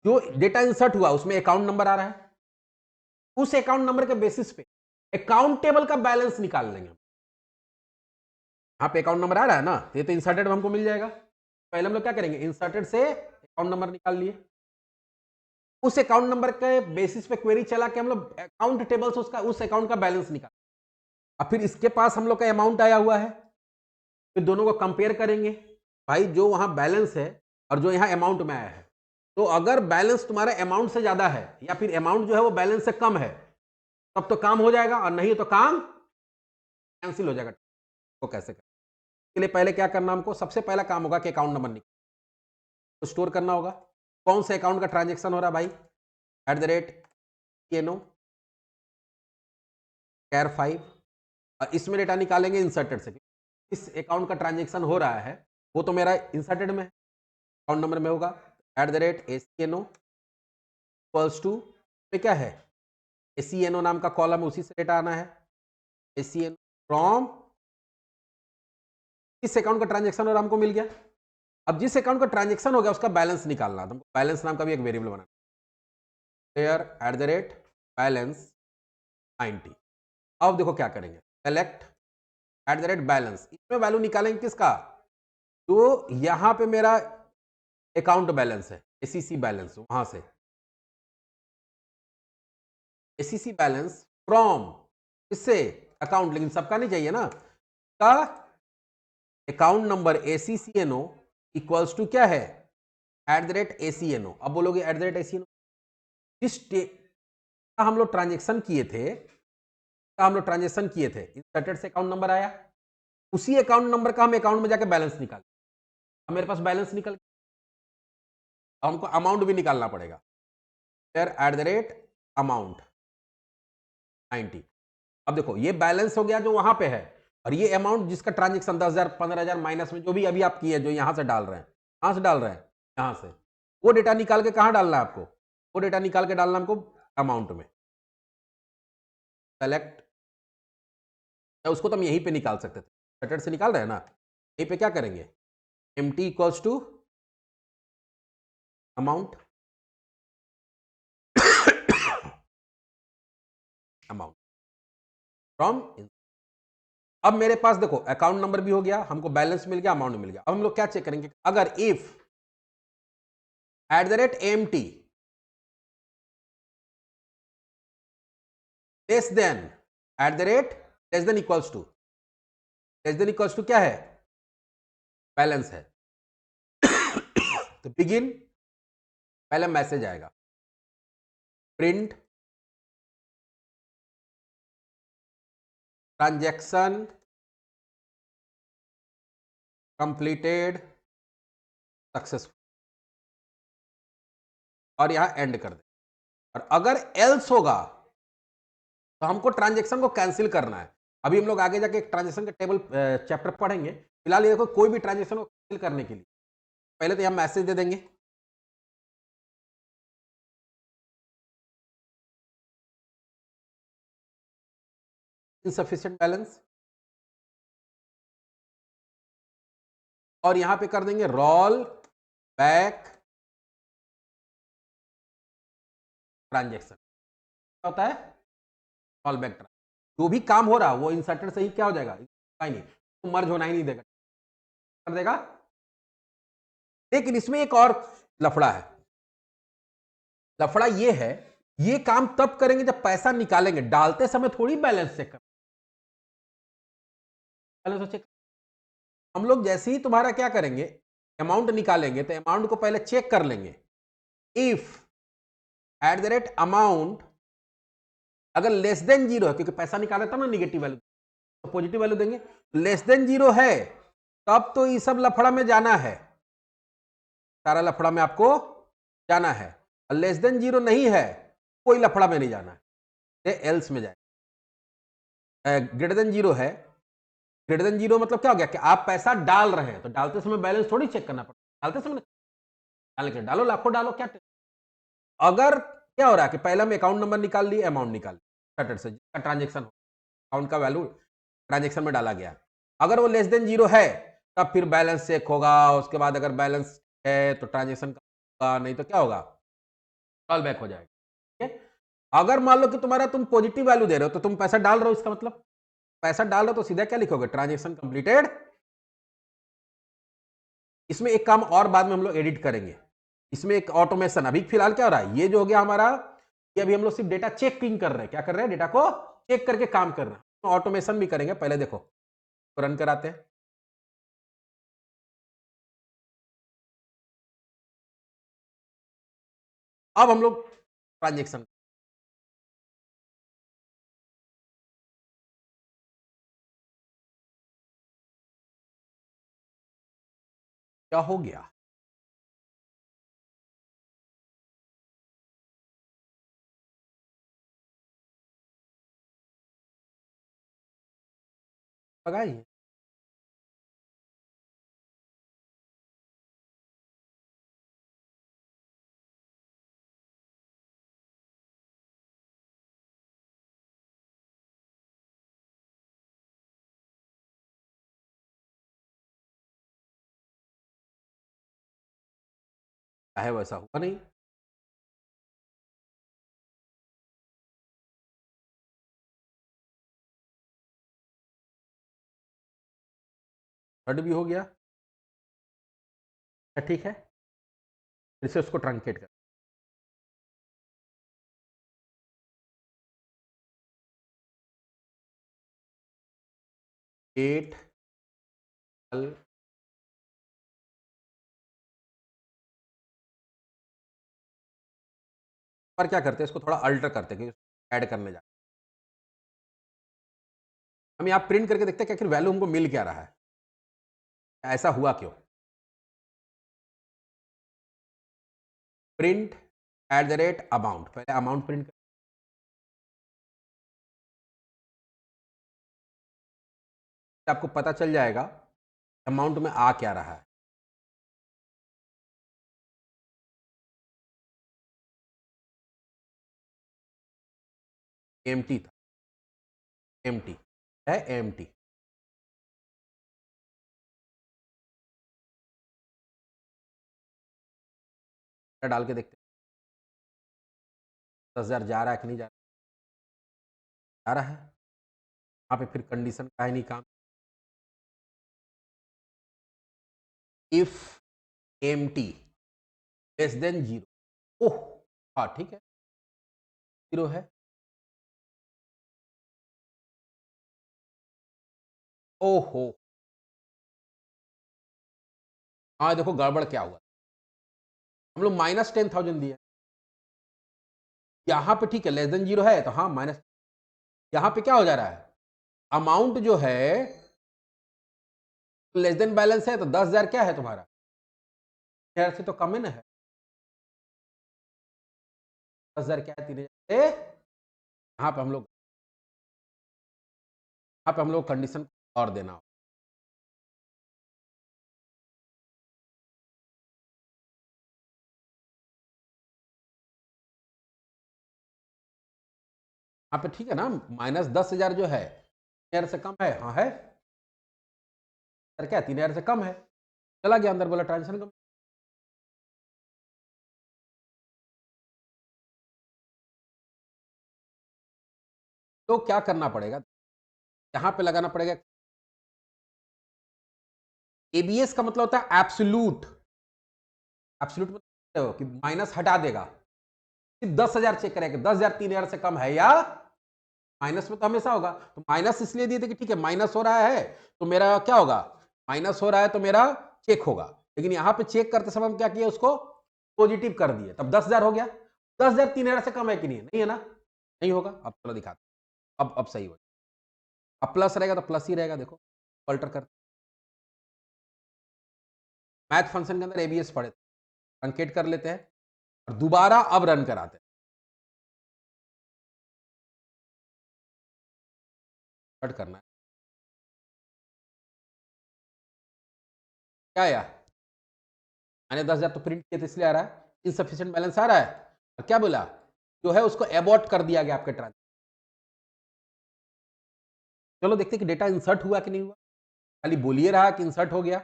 जो डेटा इंसर्ट हुआ उसमें अकाउंट नंबर आ रहा है, उस अकाउंट नंबर के बेसिस पे अकाउंट टेबल का बैलेंस निकाल लेंगे। यहां पे अकाउंट नंबर आ रहा है ना, ये तो इंसर्टेड हमको मिल जाएगा। पहले हम लोग क्या करेंगे, इंसर्टेड से अकाउंट नंबर निकाल लिए, उस अकाउंट नंबर के बेसिस पे क्वेरी चला के हम लोग अकाउंट टेबल से उसका, उस अकाउंट का बैलेंस निकाल, और फिर इसके पास हम लोग का अमाउंट आया हुआ है, फिर दोनों को कंपेयर करेंगे, भाई जो वहां बैलेंस है और जो यहां अमाउंट में आया है, तो अगर बैलेंस तुम्हारे अमाउंट से ज्यादा है या फिर अमाउंट जो है वो बैलेंस से कम है, तब तो काम हो जाएगा, और नहीं तो काम कैंसिल हो जाएगा। तो कैसे करें, इसके लिए पहले क्या करना, हमको सबसे पहला काम होगा कि अकाउंट नंबर निकाल, तो स्टोर करना होगा, कौन से अकाउंट का ट्रांजेक्शन हो रहा है भाई, @KNO कैर 5, और इसमें डेटा निकालेंगे इंसर्टेड से, इस अकाउंट का ट्रांजेक्शन हो रहा है वो तो मेरा इंसर्टेड में है, अकाउंट नंबर में होगा, @ACNO इक्वल्स टू में क्या है, ACNO नाम का कॉलम, उसी से डेटा आना है, ACNO फ्रॉम, किस अकाउंट का ट्रांजेक्शन हो रहा हमको मिल गया। अब जिस अकाउंट का ट्रांजेक्शन हो गया उसका बैलेंस निकालना, तो बैलेंस नाम का भी एक वेरिएबल बनाना, बैलेंस 90। अब देखो क्या करेंगे, सेलेक्ट बैलेंस, इसमें वैल्यू निकालेंगे किसका, तो यहां पे मेरा अकाउंट बैलेंस है, एसीसी बैलेंस, वहां से एसीसी बैलेंस फ्रॉम, इससे अकाउंट, लेकिन सबका नहीं चाहिए ना, का account number ACCNO equals to क्या है, @ACNO। अब बोलोगे @ACNO, जिस का हम लोग ट्रांजेक्शन किए थे, इंसर्टेड से अकाउंट नंबर आया, उसी अकाउंट नंबर का हम अकाउंट में जाके बैलेंस निकाल, अब मेरे पास बैलेंस निकल गया, हमको अमाउंट भी निकालना पड़ेगा, फिर @amount 90। अब देखो ये बैलेंस हो गया जो वहां पे है, और ये अमाउंट जिसका ट्रांजेक्शन 10,000 15,000 माइनस में जो भी अभी आप किए जो यहाँ से डाल रहे हैं, कहाँ से डाल रहे हैं? यहाँ से। वो डेटा निकाल के कहाँ डालना है आपको? वो डेटा निकाल के डालना है हमको अमाउंट में। सेलेक्ट, या उसको तो हम यहीं पे निकाल सकते थे। सेटेड से निकाल रहे हैं ना? यहीं पे क्या करेंगे? Empty equals to amount amount from. अब मेरे पास देखो अकाउंट नंबर भी हो गया, हमको बैलेंस मिल गया, अमाउंट मिल गया। अब हम लोग क्या चेक करेंगे? अगर if @AMT less than less than equals to क्या है? बैलेंस है। तो बिगिन, पहले मैसेज आएगा प्रिंट ट्रांजैक्शन कंप्लीटेड सक्सेसफुल, और यहां एंड कर दे। और अगर एल्स होगा तो हमको ट्रांजैक्शन को कैंसिल करना है। अभी हम लोग आगे जाके एक ट्रांजैक्शन का टेबल चैप्टर पढ़ेंगे। फिलहाल ये देखो कोई भी ट्रांजैक्शन को कैंसिल करने के लिए पहले तो यहां मैसेज दे देंगे इनसफिशिएंट बैलेंस, और यहां पे कर देंगे रोल बैक ट्रांजैक्शन। क्या होता है? Roll back transaction. जो भी काम हो रहा है वो इंसर्टेड से ही क्या हो जाएगा? ही नहीं, तो मर्ज होना ही नहीं देगा, कर देगा। लेकिन इसमें एक और लफड़ा है। लफड़ा ये है, ये काम तब करेंगे जब पैसा निकालेंगे, डालते समय थोड़ी बैलेंस चेक कर, बैलेंस चेक। हम लोग जैसे ही तुम्हारा क्या करेंगे, अमाउंट निकालेंगे तो अमाउंट को पहले चेक कर लेंगे। इफ अमाउंट अगर लेस देन जीरो है, क्योंकि पैसा निकाला था ना निगेटिव वैल्यू, तो पॉजिटिव वैल्यू देंगे। लेस देन जीरो है तब तो ये सब लफड़ा में जाना है, सारा लफड़ा में आपको जाना है। और लेस देन जीरो नहीं है, कोई लफड़ा में नहीं जाना है, एल्स में जाए। ग्रेटर देन जीरो है, ग्रेटर देन जीरो मतलब क्या हो गया कि आप पैसा डाल रहे हैं, तो डालते समय बैलेंस थोड़ी चेक करना पड़ता, डालते समय डाल के डालो, लाखों डालो, क्या अगर क्या हो रहा है कि पहले हम अकाउंट नंबर निकाल लिए, अमाउंट निकाल लिया से, ट्रांजेक्शन अकाउंट का वैल्यू ट्रांजेक्शन में डाला गया। अगर वो लेस देन जीरो है तब फिर बैलेंस चेक होगा, उसके बाद अगर बैलेंस है तो ट्रांजेक्शन का, नहीं तो क्या होगा? कॉल बैक हो जाएगा। ठीक है। अगर मान लो कि तुम्हारा तुम पॉजिटिव वैल्यू दे रहे हो तो तुम पैसा डाल रहे हो, इसका मतलब पैसा डाल रहे हो तो सीधा क्या लिखोगे? Transaction completed. इसमें एक काम और बाद में हम लोग एडिट करेंगे, इसमें एक ऑटोमेशन। अभी फिलहाल क्या हो रहा है, ये जो हो गया हमारा, ये अभी हम लोग सिर्फ डेटा चेकिंग कर रहे हैं। क्या कर रहे हैं? डेटा को चेक करके काम कर रहे हैं। तो ऑटोमेशन भी करेंगे, पहले देखो तो रन कराते हैं। अब हम लोग ट्रांजेक्शन, क्या हो गया? लगाइए, चाहे वैसा हुआ नहीं। थर्ड भी हो गया, ठीक है। फिर से उसको ट्रंकेट कर, एट पर क्या करते हैं, इसको थोड़ा अल्टर करते हैं, ऐड करने जा, हम यहाँ प्रिंट करके देखते हैं कि आखिर वैल्यू हमको मिल क्या रहा है, ऐसा हुआ क्यों। प्रिंट अमाउंट, पहले अमाउंट प्रिंट, आपको पता चल जाएगा अमाउंट में आ क्या रहा है। एम्प्टी था, एम्प्टी है, एम्प्टी। डाल के देखते हैं 10,000 जा रहा है कि नहीं जा रहा है। यहाँ पे फिर कंडीशन का है नहीं काम। इफ एम्प्टी लेस देन 0, ओह हाँ ठीक है, 0 है, ओहो हाँ देखो गड़बड़ क्या हुआ, हम लोग -10,000 दिए, यहाँ पे ठीक है लेस देन 0 है तो हाँ माइनस, यहाँ पे क्या हो जा रहा है, अमाउंट जो है लेस देन बैलेंस है तो 10,000 क्या है तुम्हारा, 3,000 से तो कम ही ना है, 10,000 क्या है, 3,000 से, यहाँ पे हम लोग कंडीशन और देना हो। यहाँ पे ठीक है ना, -10,000 जो है 3,000 से कम है, हाँ है, सर क्या 3,000 से कम है, चला गया अंदर, बोला ट्रांजेक्शन कम। तो क्या करना पड़ेगा, यहाँ पे लगाना पड़ेगा, एबीएस का मतलब होता है एब्सोल्यूट, एब्सोल्यूट मतलब कि माइनस हटा देगा, सिर्फ 10,000 चेक करेगा, 10,000 3,000 से कम है या माइनस में, तो हमेशा होगा, तो माइनस इसलिए दिए थे कि ठीक है माइनस हो रहा है तो मेरा क्या होगा, माइनस हो रहा है तो मेरा चेक होगा, लेकिन यहाँ पे चेक करते समय हम क्या किया, उसको पॉजिटिव कर दिए, तब 10,000 हो गया, 10,000 3,000 से कम है कि नहीं, नहीं है ना, नहीं होगा, अब चलो दिखाते, अब सही हो, अब प्लस रहेगा तो प्लस ही रहेगा, देखो अल्टर कर, मैथ फंक्शन के अंदर एबीएस पढ़े, अंकेट कर लेते हैं और दोबारा अब रन कराते हैं, कट करना है, क्या आया, मैंने 10,000 तो प्रिंट किया था इसलिए आ रहा है, इनसफिशिएंट बैलेंस आ रहा है, और क्या बोला, जो है उसको एबॉर्ट कर दिया गया आपके ट्रांजेक्शन। चलो देखते कि डेटा इंसर्ट हुआ कि नहीं हुआ, खाली बोलिए रहा कि इंसर्ट हो गया,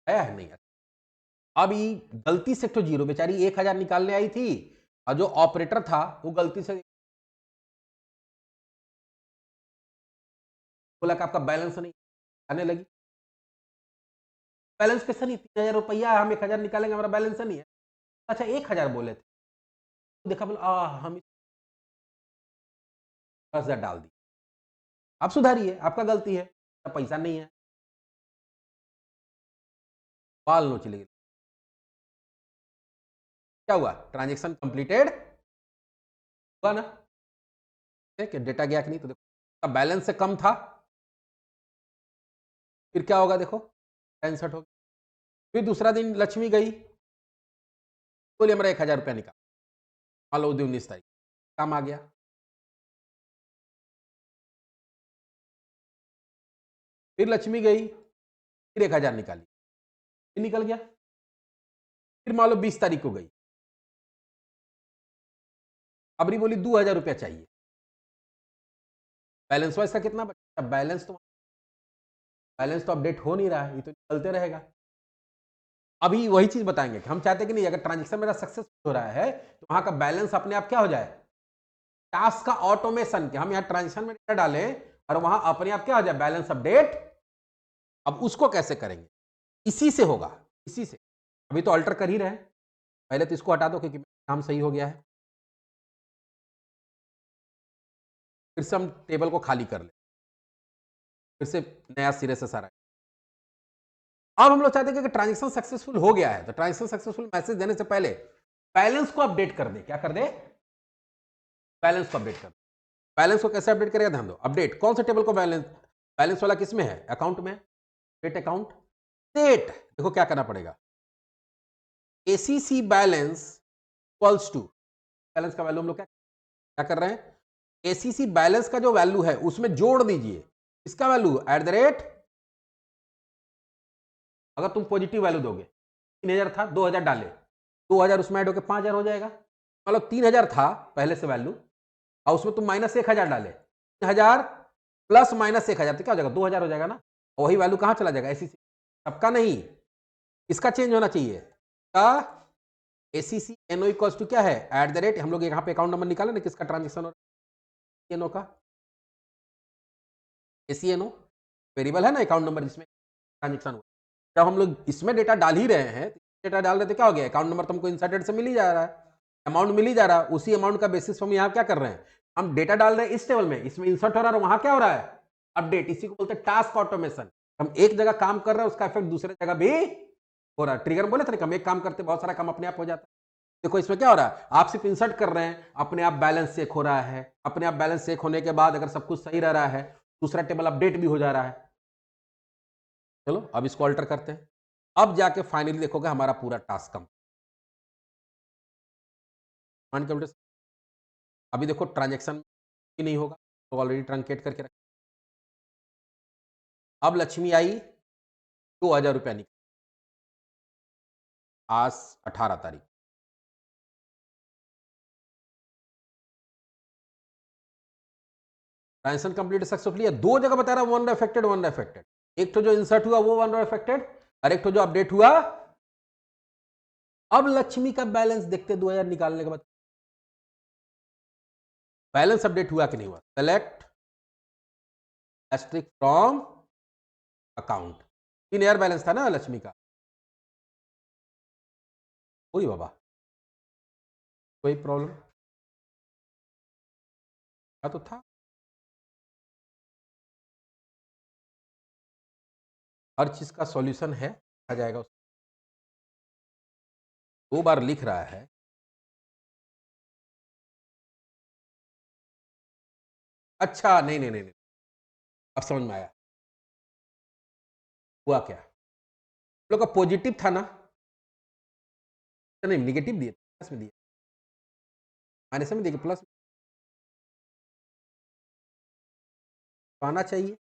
है नहीं है, अब ये गलती से तो जीरो, बेचारी 1,000 निकालने आई थी और जो ऑपरेटर था वो गलती से बोला कि आपका बैलेंस नहीं, आने लगी, बैलेंस कैसे नहीं, 3,000 रुपया हम 1,000 निकालेंगे, हमारा बैलेंस नहीं है, अच्छा 1,000 बोले थे, तो देखा बोला हम 10,000 डाल दिए, आप सुधारिए, आपका गलती है, पैसा नहीं है, बाल नोच लिए, क्या हुआ, ट्रांजेक्शन कंप्लीटेड हुआ ना, ठीक है, डेटा गया कि नहीं, तो देखो बैलेंस से कम था, फिर क्या होगा देखो, कैंसर हो, फिर दूसरा दिन लक्ष्मी गई, बोली हमारा 1,000 रुपया निकाल, मान लो 19 तारीख, काम आ गया, फिर लक्ष्मी गई, फिर 1,000 निकाली, फिर निकल गया, फिर मान लो 20 तारीख को गई, अबरी बोली 2,000 रुपया चाहिए, बैलेंस वाइज का कितना बचा, बैलेंस तो अपडेट हो नहीं रहा है, ये तो निकलते रहेगा, अभी वही चीज बताएंगे कि हम चाहते हैं कि नहीं, अगर ट्रांजेक्शन मेरा सक्सेस हो रहा है तो वहां का बैलेंस अपने आप क्या हो जाए, टास्क का ऑटोमेशन, कि हम यहाँ ट्रांजेक्शन में डेटा डालें और वहां अपने आप क्या हो जाए, बैलेंस अपडेट, अब उसको कैसे करेंगे, इसी से होगा, इसी से, अभी तो अल्टर कर ही रहे हैं, पहले तो इसको हटा दो क्योंकि काम सही हो गया है, फिर से हम टेबल को खाली कर ले, फिर से नया सिरे से सारा, अब हम लोग चाहते हैं कि ट्रांजेक्शन सक्सेसफुल हो गया है तो ट्रांजेक्शन सक्सेसफुल मैसेज देने से पहले बैलेंस को अपडेट कर दे, क्या कर दे, बैलेंस को अपडेट कर दे, बैलेंस को कैसे अपडेट करेगा, ध्यान दो, अपडेट कौन सा टेबल को, बैलेंस, बैलेंस वाला किस में है, अकाउंट में, डेट अकाउंट, डेट, देखो क्या करना पड़ेगा, ACC balance equals to, balance का वैल्यू हम लोग क्या कर रहे हैं, एसीसी बैलेंस का जो वैल्यू है उसमें जोड़ दीजिए इसका वैल्यू एट द रेट, अगर तुम पॉजिटिव वैल्यू दोगे 3000 था 2000 डाले, 2000 उसमें ऐड होकर 5000 हो जाएगा। मतलब 3000 था पहले से वैल्यू और उसमें तुम माइनस 1000 डाले, 3000 प्लस माइनस 1000 तो क्या हो जाएगा 2000 हो जाएगा ना। वही वैल्यू कहां चला जाएगा एसीसी, सबका नहीं, इसका चेंज होना चाहिए का एसीसी एनओ इक्वल्स टू क्या है एट द रेट, हम लोग यहाँ पे अकाउंट नंबर निकाले ना किसका ट्रांजेक्शन हो रहा है एनओ का, एसीएनओ वेरिएबल है ना अकाउंट नंबर जिसमें ट्रांजेक्शन हुआ। जब हम लोग इसमें डेटा डाल ही रहे हैं, डेटा डाल रहे थे क्या हो गया अकाउंट नंबर तुमको इंसर्टेड से मिल ही जा रहा है, अमाउंट मिल ही जा रहा है, उसी अमाउंट का बेसिस हम यहाँ क्या कर रहे हैं, हम डेटा डाल रहे हैं इस टेबल में, इसमें इंसर्ट हो रहा है, वहां क्या हो रहा है अपडेट, इसी को बोलते हैं टास्क ऑटोमेशन। हम एक जगह काम कर रहे हैं उसका इफेक्ट दूसरे जगह भी हो रहा है। ट्रिगर बोले थे ना हम एक काम करते बहुत सारा काम अपने आप हो जाता है। देखो इसमें क्या हो रहा है, आप सिर्फ इंसर्ट कर रहे हैं, अपने आप बैलेंस चेक हो रहा है, अपने आप बैलेंस चेक होने के बाद अगर सब कुछ सही रह रहा है दूसरा टेबल अपडेट भी हो जा रहा है। चलो अब इसको अल्टर करते हैं, अब जाके फाइनली देखोगे हमारा पूरा टास्क कंप्लीट। अभी देखो ट्रांजेक्शन भी नहीं होगा तो ऑलरेडी ट्रंकेट करके रखा। अब लक्ष्मी आई 2000 रुपया निकल, आज 18 तारीख, ट्रांजेक्शन कंप्लीट सक्सेसफुली है। दो जगह बता रहा वन अफेक्टेड वन अफेक्टेड, एक तो जो इंसर्ट हुआ वो वन अफेक्टेड और एक तो जो अपडेट हुआ। अब लक्ष्मी का बैलेंस देखते 2000 निकालने के बाद बैलेंस अपडेट हुआ कि नहीं हुआ, select asterisk from account, 3000 balance था ना लक्ष्मी का, कोई बाबा कोई प्रॉब्लम तो था, हर चीज का सॉल्यूशन है आ जाएगा। दो बार लिख रहा है, अच्छा नहीं नहीं नहीं, नहीं। अब समझ में आया हुआ क्या, लोग का पॉजिटिव था ना, नहीं निगेटिव दिए प्लस में दिए, माइनस में दिए प्लस आना चाहिए।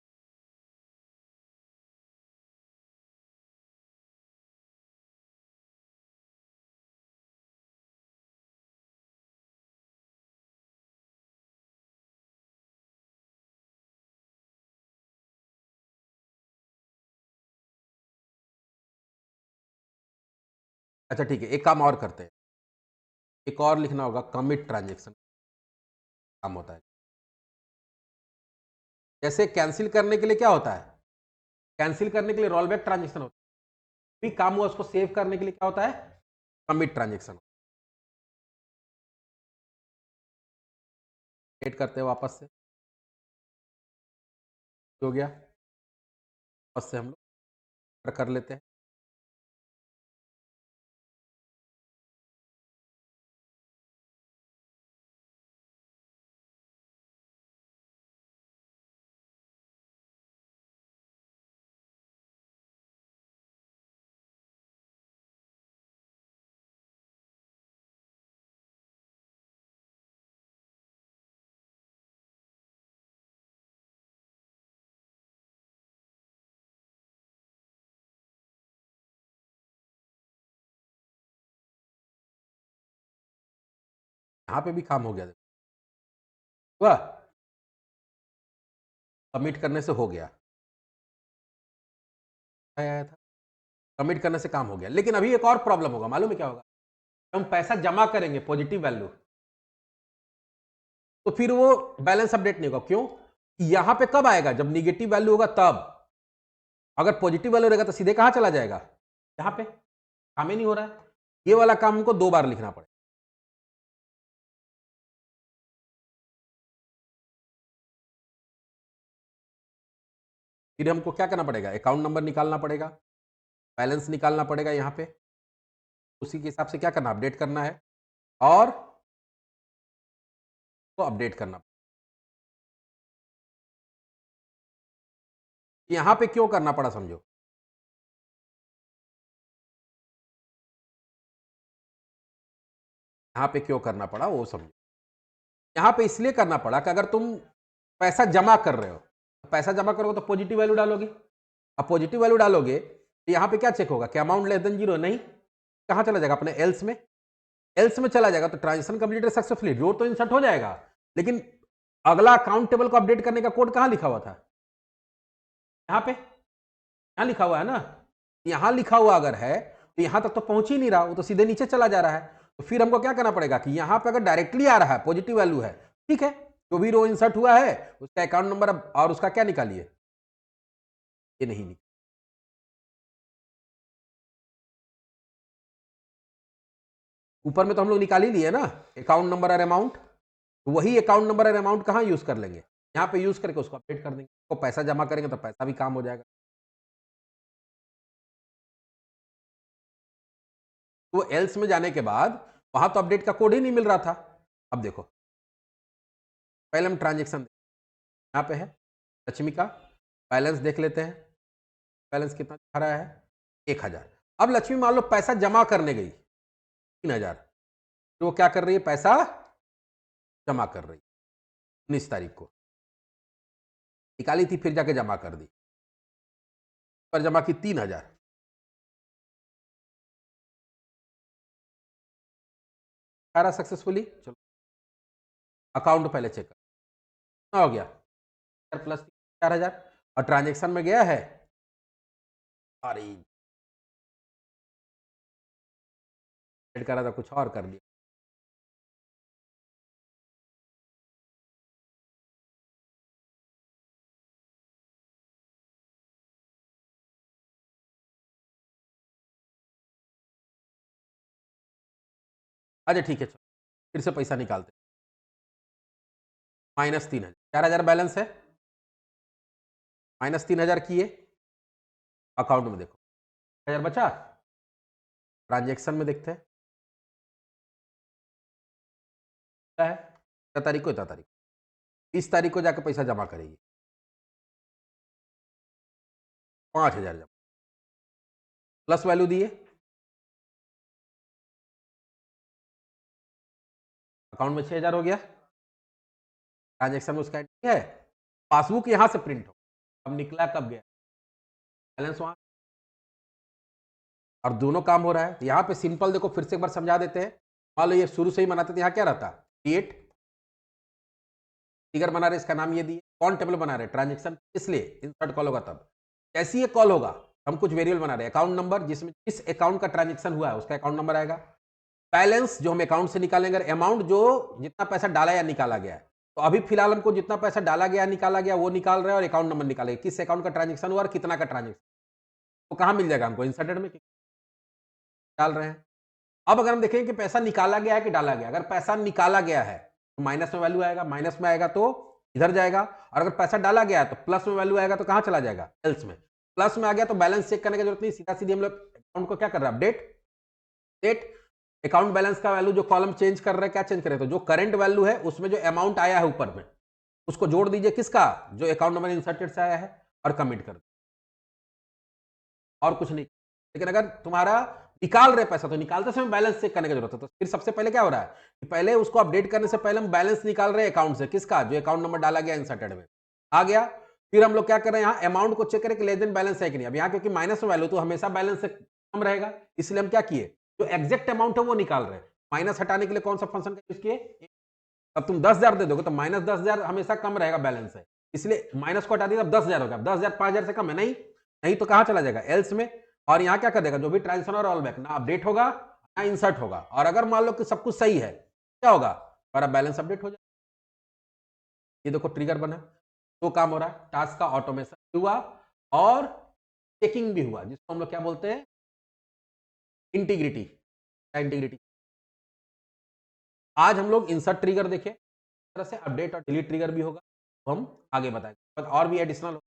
अच्छा ठीक है, एक काम और करते हैं, एक और लिखना होगा कमिट ट्रांजेक्शन, काम होता है जैसे कैंसिल करने के लिए क्या होता है, कैंसिल करने के लिए रोल बैक ट्रांजेक्शन होता है, भी काम हुआ उसको सेव करने के लिए क्या होता है कमिट ट्रांजेक्शन। एड करते हैं वापस से, हो गया, वापस से हम लोग कर लेते हैं। यहाँ पे भी काम हो गया, हुआ कमिट करने से हो गया, आया था कमिट करने से काम हो गया, लेकिन अभी एक और प्रॉब्लम होगा, मालूम है क्या होगा, हम पैसा जमा करेंगे पॉजिटिव वैल्यू तो फिर वो बैलेंस अपडेट नहीं होगा, क्यों, यहां पे कब आएगा जब निगेटिव वैल्यू होगा तब, अगर पॉजिटिव वैल्यू रहेगा तो सीधे कहां चला जाएगा, यहां पे, काम ही नहीं हो रहा है, ये वाला काम हमको दो बार लिखना पड़ेगा। फिर हमको क्या करना पड़ेगा, अकाउंट नंबर निकालना पड़ेगा, बैलेंस निकालना पड़ेगा यहाँ पे, उसी के हिसाब से क्या करना अपडेट करना है और तो अपडेट करना। यहाँ पे क्यों करना पड़ा समझो, यहाँ पे क्यों करना पड़ा वो समझो, यहां पे इसलिए करना पड़ा कि अगर तुम पैसा जमा कर रहे हो, पैसा जमा करोगे तो पॉजिटिव वैल्यू डालोगे। अब पॉजिटिव वैल्यू डालोगे तो यहां पे क्या चेक होगा कि अमाउंट लेस देन जीरो, नहीं, कहां चला जाएगा अपने एल्स में, एल्स में चला जाएगा तो ट्रांजेक्शन कंप्लीटेड सक्सेसफुली, रो तो इंसर्ट हो जाएगा, लेकिन अगला अकाउंट टेबल को अपडेट करने का कोड कहां लिखा हुआ था, यहां पे, यहां लिखा हुआ है ना, यहां लिखा हुआ अगर है तो यहां तक तो पहुंच ही नहीं रहा, वो तो सीधे नीचे चला जा रहा है। तो फिर हमको क्या करना पड़ेगा कि यहां पे अगर डायरेक्टली आ रहा है, पॉजिटिव वैल्यू है, ठीक है, जो भी रो इंसर्ट हुआ है उसका अकाउंट नंबर और उसका क्या निकालिए, ये नहीं निकाल, ऊपर में तो हम लोग निकाल ही लिए ना अकाउंट नंबर और अमाउंट, तो वही अकाउंट नंबर और अमाउंट कहां यूज कर लेंगे, यहां पे यूज करके उसको अपडेट कर देंगे, तो पैसा जमा करेंगे तो पैसा भी काम हो जाएगा। तो एल्स में जाने के बाद वहां तो अपडेट का कोड ही नहीं मिल रहा था। अब देखो, पहले हम ट्रांजेक्शन यहाँ पे है, लक्ष्मी का बैलेंस देख लेते हैं, बैलेंस कितना दिखा रहा है, 1000। अब लक्ष्मी मान लो पैसा जमा करने गई 3000, तो वो क्या कर रही है, पैसा जमा कर रही है, 19 तारीख को निकाली थी, फिर जाके जमा कर दी, पर जमा की 3000, सारा सक्सेसफुली, चलो अकाउंट पहले चेक कर, कितना हो गया, प्लस 4000, और ट्रांजेक्शन में गया है, अरे ऐड करा था, कुछ और कर दिया, अच्छा ठीक है, चलो फिर से पैसा निकालते, -3000, 4000 बैलेंस है, -3000 किए, अकाउंट में देखो 1000 बचा, ट्रांजेक्शन में देखते हैं क्या है, इतना तारीख को, इतना तारीख, 30 तारीख को जाकर पैसा जमा करेगी, 5000 जमा, प्लस वैल्यू दिए, अकाउंट में 6000 हो गया, ट्रांजेक्शन में उसका एंट्री है, पासबुक यहां से प्रिंट हो, अब निकला कब गया, बैलेंस वहां, और दोनों काम हो रहा है। तो यहाँ पे सिंपल देखो, फिर से एक बार समझा देते हैं, मान लो ये शुरू से ही बनाते थे, यहाँ क्या रहता, क्रिएट फिगर बना रहे, इसका नाम ये दिए, कौन टेबल बना रहे, ट्रांजेक्शन, इसलिए इंसर्ट कॉल होगा तब, जैसे ये कॉल होगा हम कुछ वेरिएबल बना रहे हैं, अकाउंट नंबर, जिसमें जिस अकाउंट का ट्रांजेक्शन हुआ है उसका अकाउंट नंबर आएगा, बैलेंस जो हम अकाउंट से निकालेंगे, अमाउंट जो जितना पैसा डाला या निकाला गया है, तो अभी फिलहाल हमको जितना पैसा डाला गया निकाला गया वो निकाल रहे हैं, और अकाउंट नंबर निकालेंगे, किस अकाउंट का ट्रांजेक्शन हुआ और कितना का ट्रांजेक्शन, तो कहां मिल जाएगा हमको, इंसर्टेड में डाल रहे हैं। अब अगर हम देखें कि पैसा निकाला गया है कि डाला गया, अगर पैसा निकाला गया है तो माइनस में वैल्यू आएगा, माइनस में आएगा तो इधर जाएगा, और अगर पैसा डाला गया है तो प्लस में वैल्यू आएगा, तो कहां चला जाएगा, एल्स में, प्लस में आ गया तो बैलेंस चेक करने की जरूरत नहीं, सीधा सीधी हम लोग अकाउंट को क्या कर रहे हैं, अपडेट, डेट, अकाउंट बैलेंस का वैल्यू जो कॉलम चेंज कर रहे हैं, क्या चेंज करें, तो जो करंट वैल्यू है उसमें जो अमाउंट आया है ऊपर में उसको जोड़ दीजिए, किसका, जो अकाउंट नंबर इंसर्टेड से आया है, और कमिट कर, और कुछ नहीं। लेकिन अगर तुम्हारा निकाल रहे पैसा, तो निकालते समय बैलेंस चेक करने की जरूरत है, तो फिर सबसे पहले क्या हो रहा है कि पहले उसको अपडेट करने से पहले हम बैलेंस निकाल रहे हैं अकाउंट से, किसका, जो अकाउंट नंबर डाला गया इंसर्टेड में, आ गया, फिर हम लोग क्या कर रहे हैं, यहाँ अमाउंट को चेक करें कि लेस देन बैलेंस है कि नहीं, अब यहाँ क्योंकि माइनस में वैल्यू तो हमेशा बैलेंस से कम रहेगा, इसलिए हम क्या किए, जो एग्जैक्ट अमाउंट है वो निकाल रहे हैं, माइनस हटाने के लिए कौन सा फंक्शन का यूज किए, अब तुम 10,000 दे दोगे तो -10,000 हमेशा कम रहेगा बैलेंस है, इसलिए माइनस को हटा दिया, अब 10,000 हो गया, 10,000 5,000 से कम है, नहीं, नहीं तो कहां चला जाएगा, एल्स में, और यहां क्या कर देगा, जो भी ट्रांजेक्शन और ऑल बैक ना अपडेट होगा ना इंसर्ट होगा, और अगर मान लो कि सब कुछ सही है, क्या होगा, हमारा बैलेंस अपडेट हो जाएगा। ये देखो ट्रिगर बना, तो काम हो रहा है, टास्क का ऑटोमेशन हुआ और चेकिंग भी हुआ, जिसको हम लोग क्या बोलते हैं, इंटीग्रिटी, इंटीग्रिटी। आज हम लोग इंसर्ट ट्रिगर देखे, तरह से अपडेट और डिलीट ट्रिगर भी होगा, तो हम आगे बताएंगे, और भी एडिशनल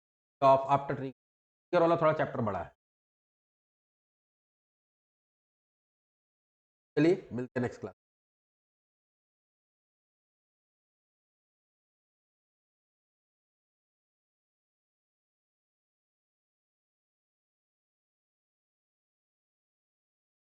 ऑफ आफ्टर ट्रिगर वाला थोड़ा चैप्टर बड़ा है। चलिए मिलते हैं नेक्स्ट क्लास।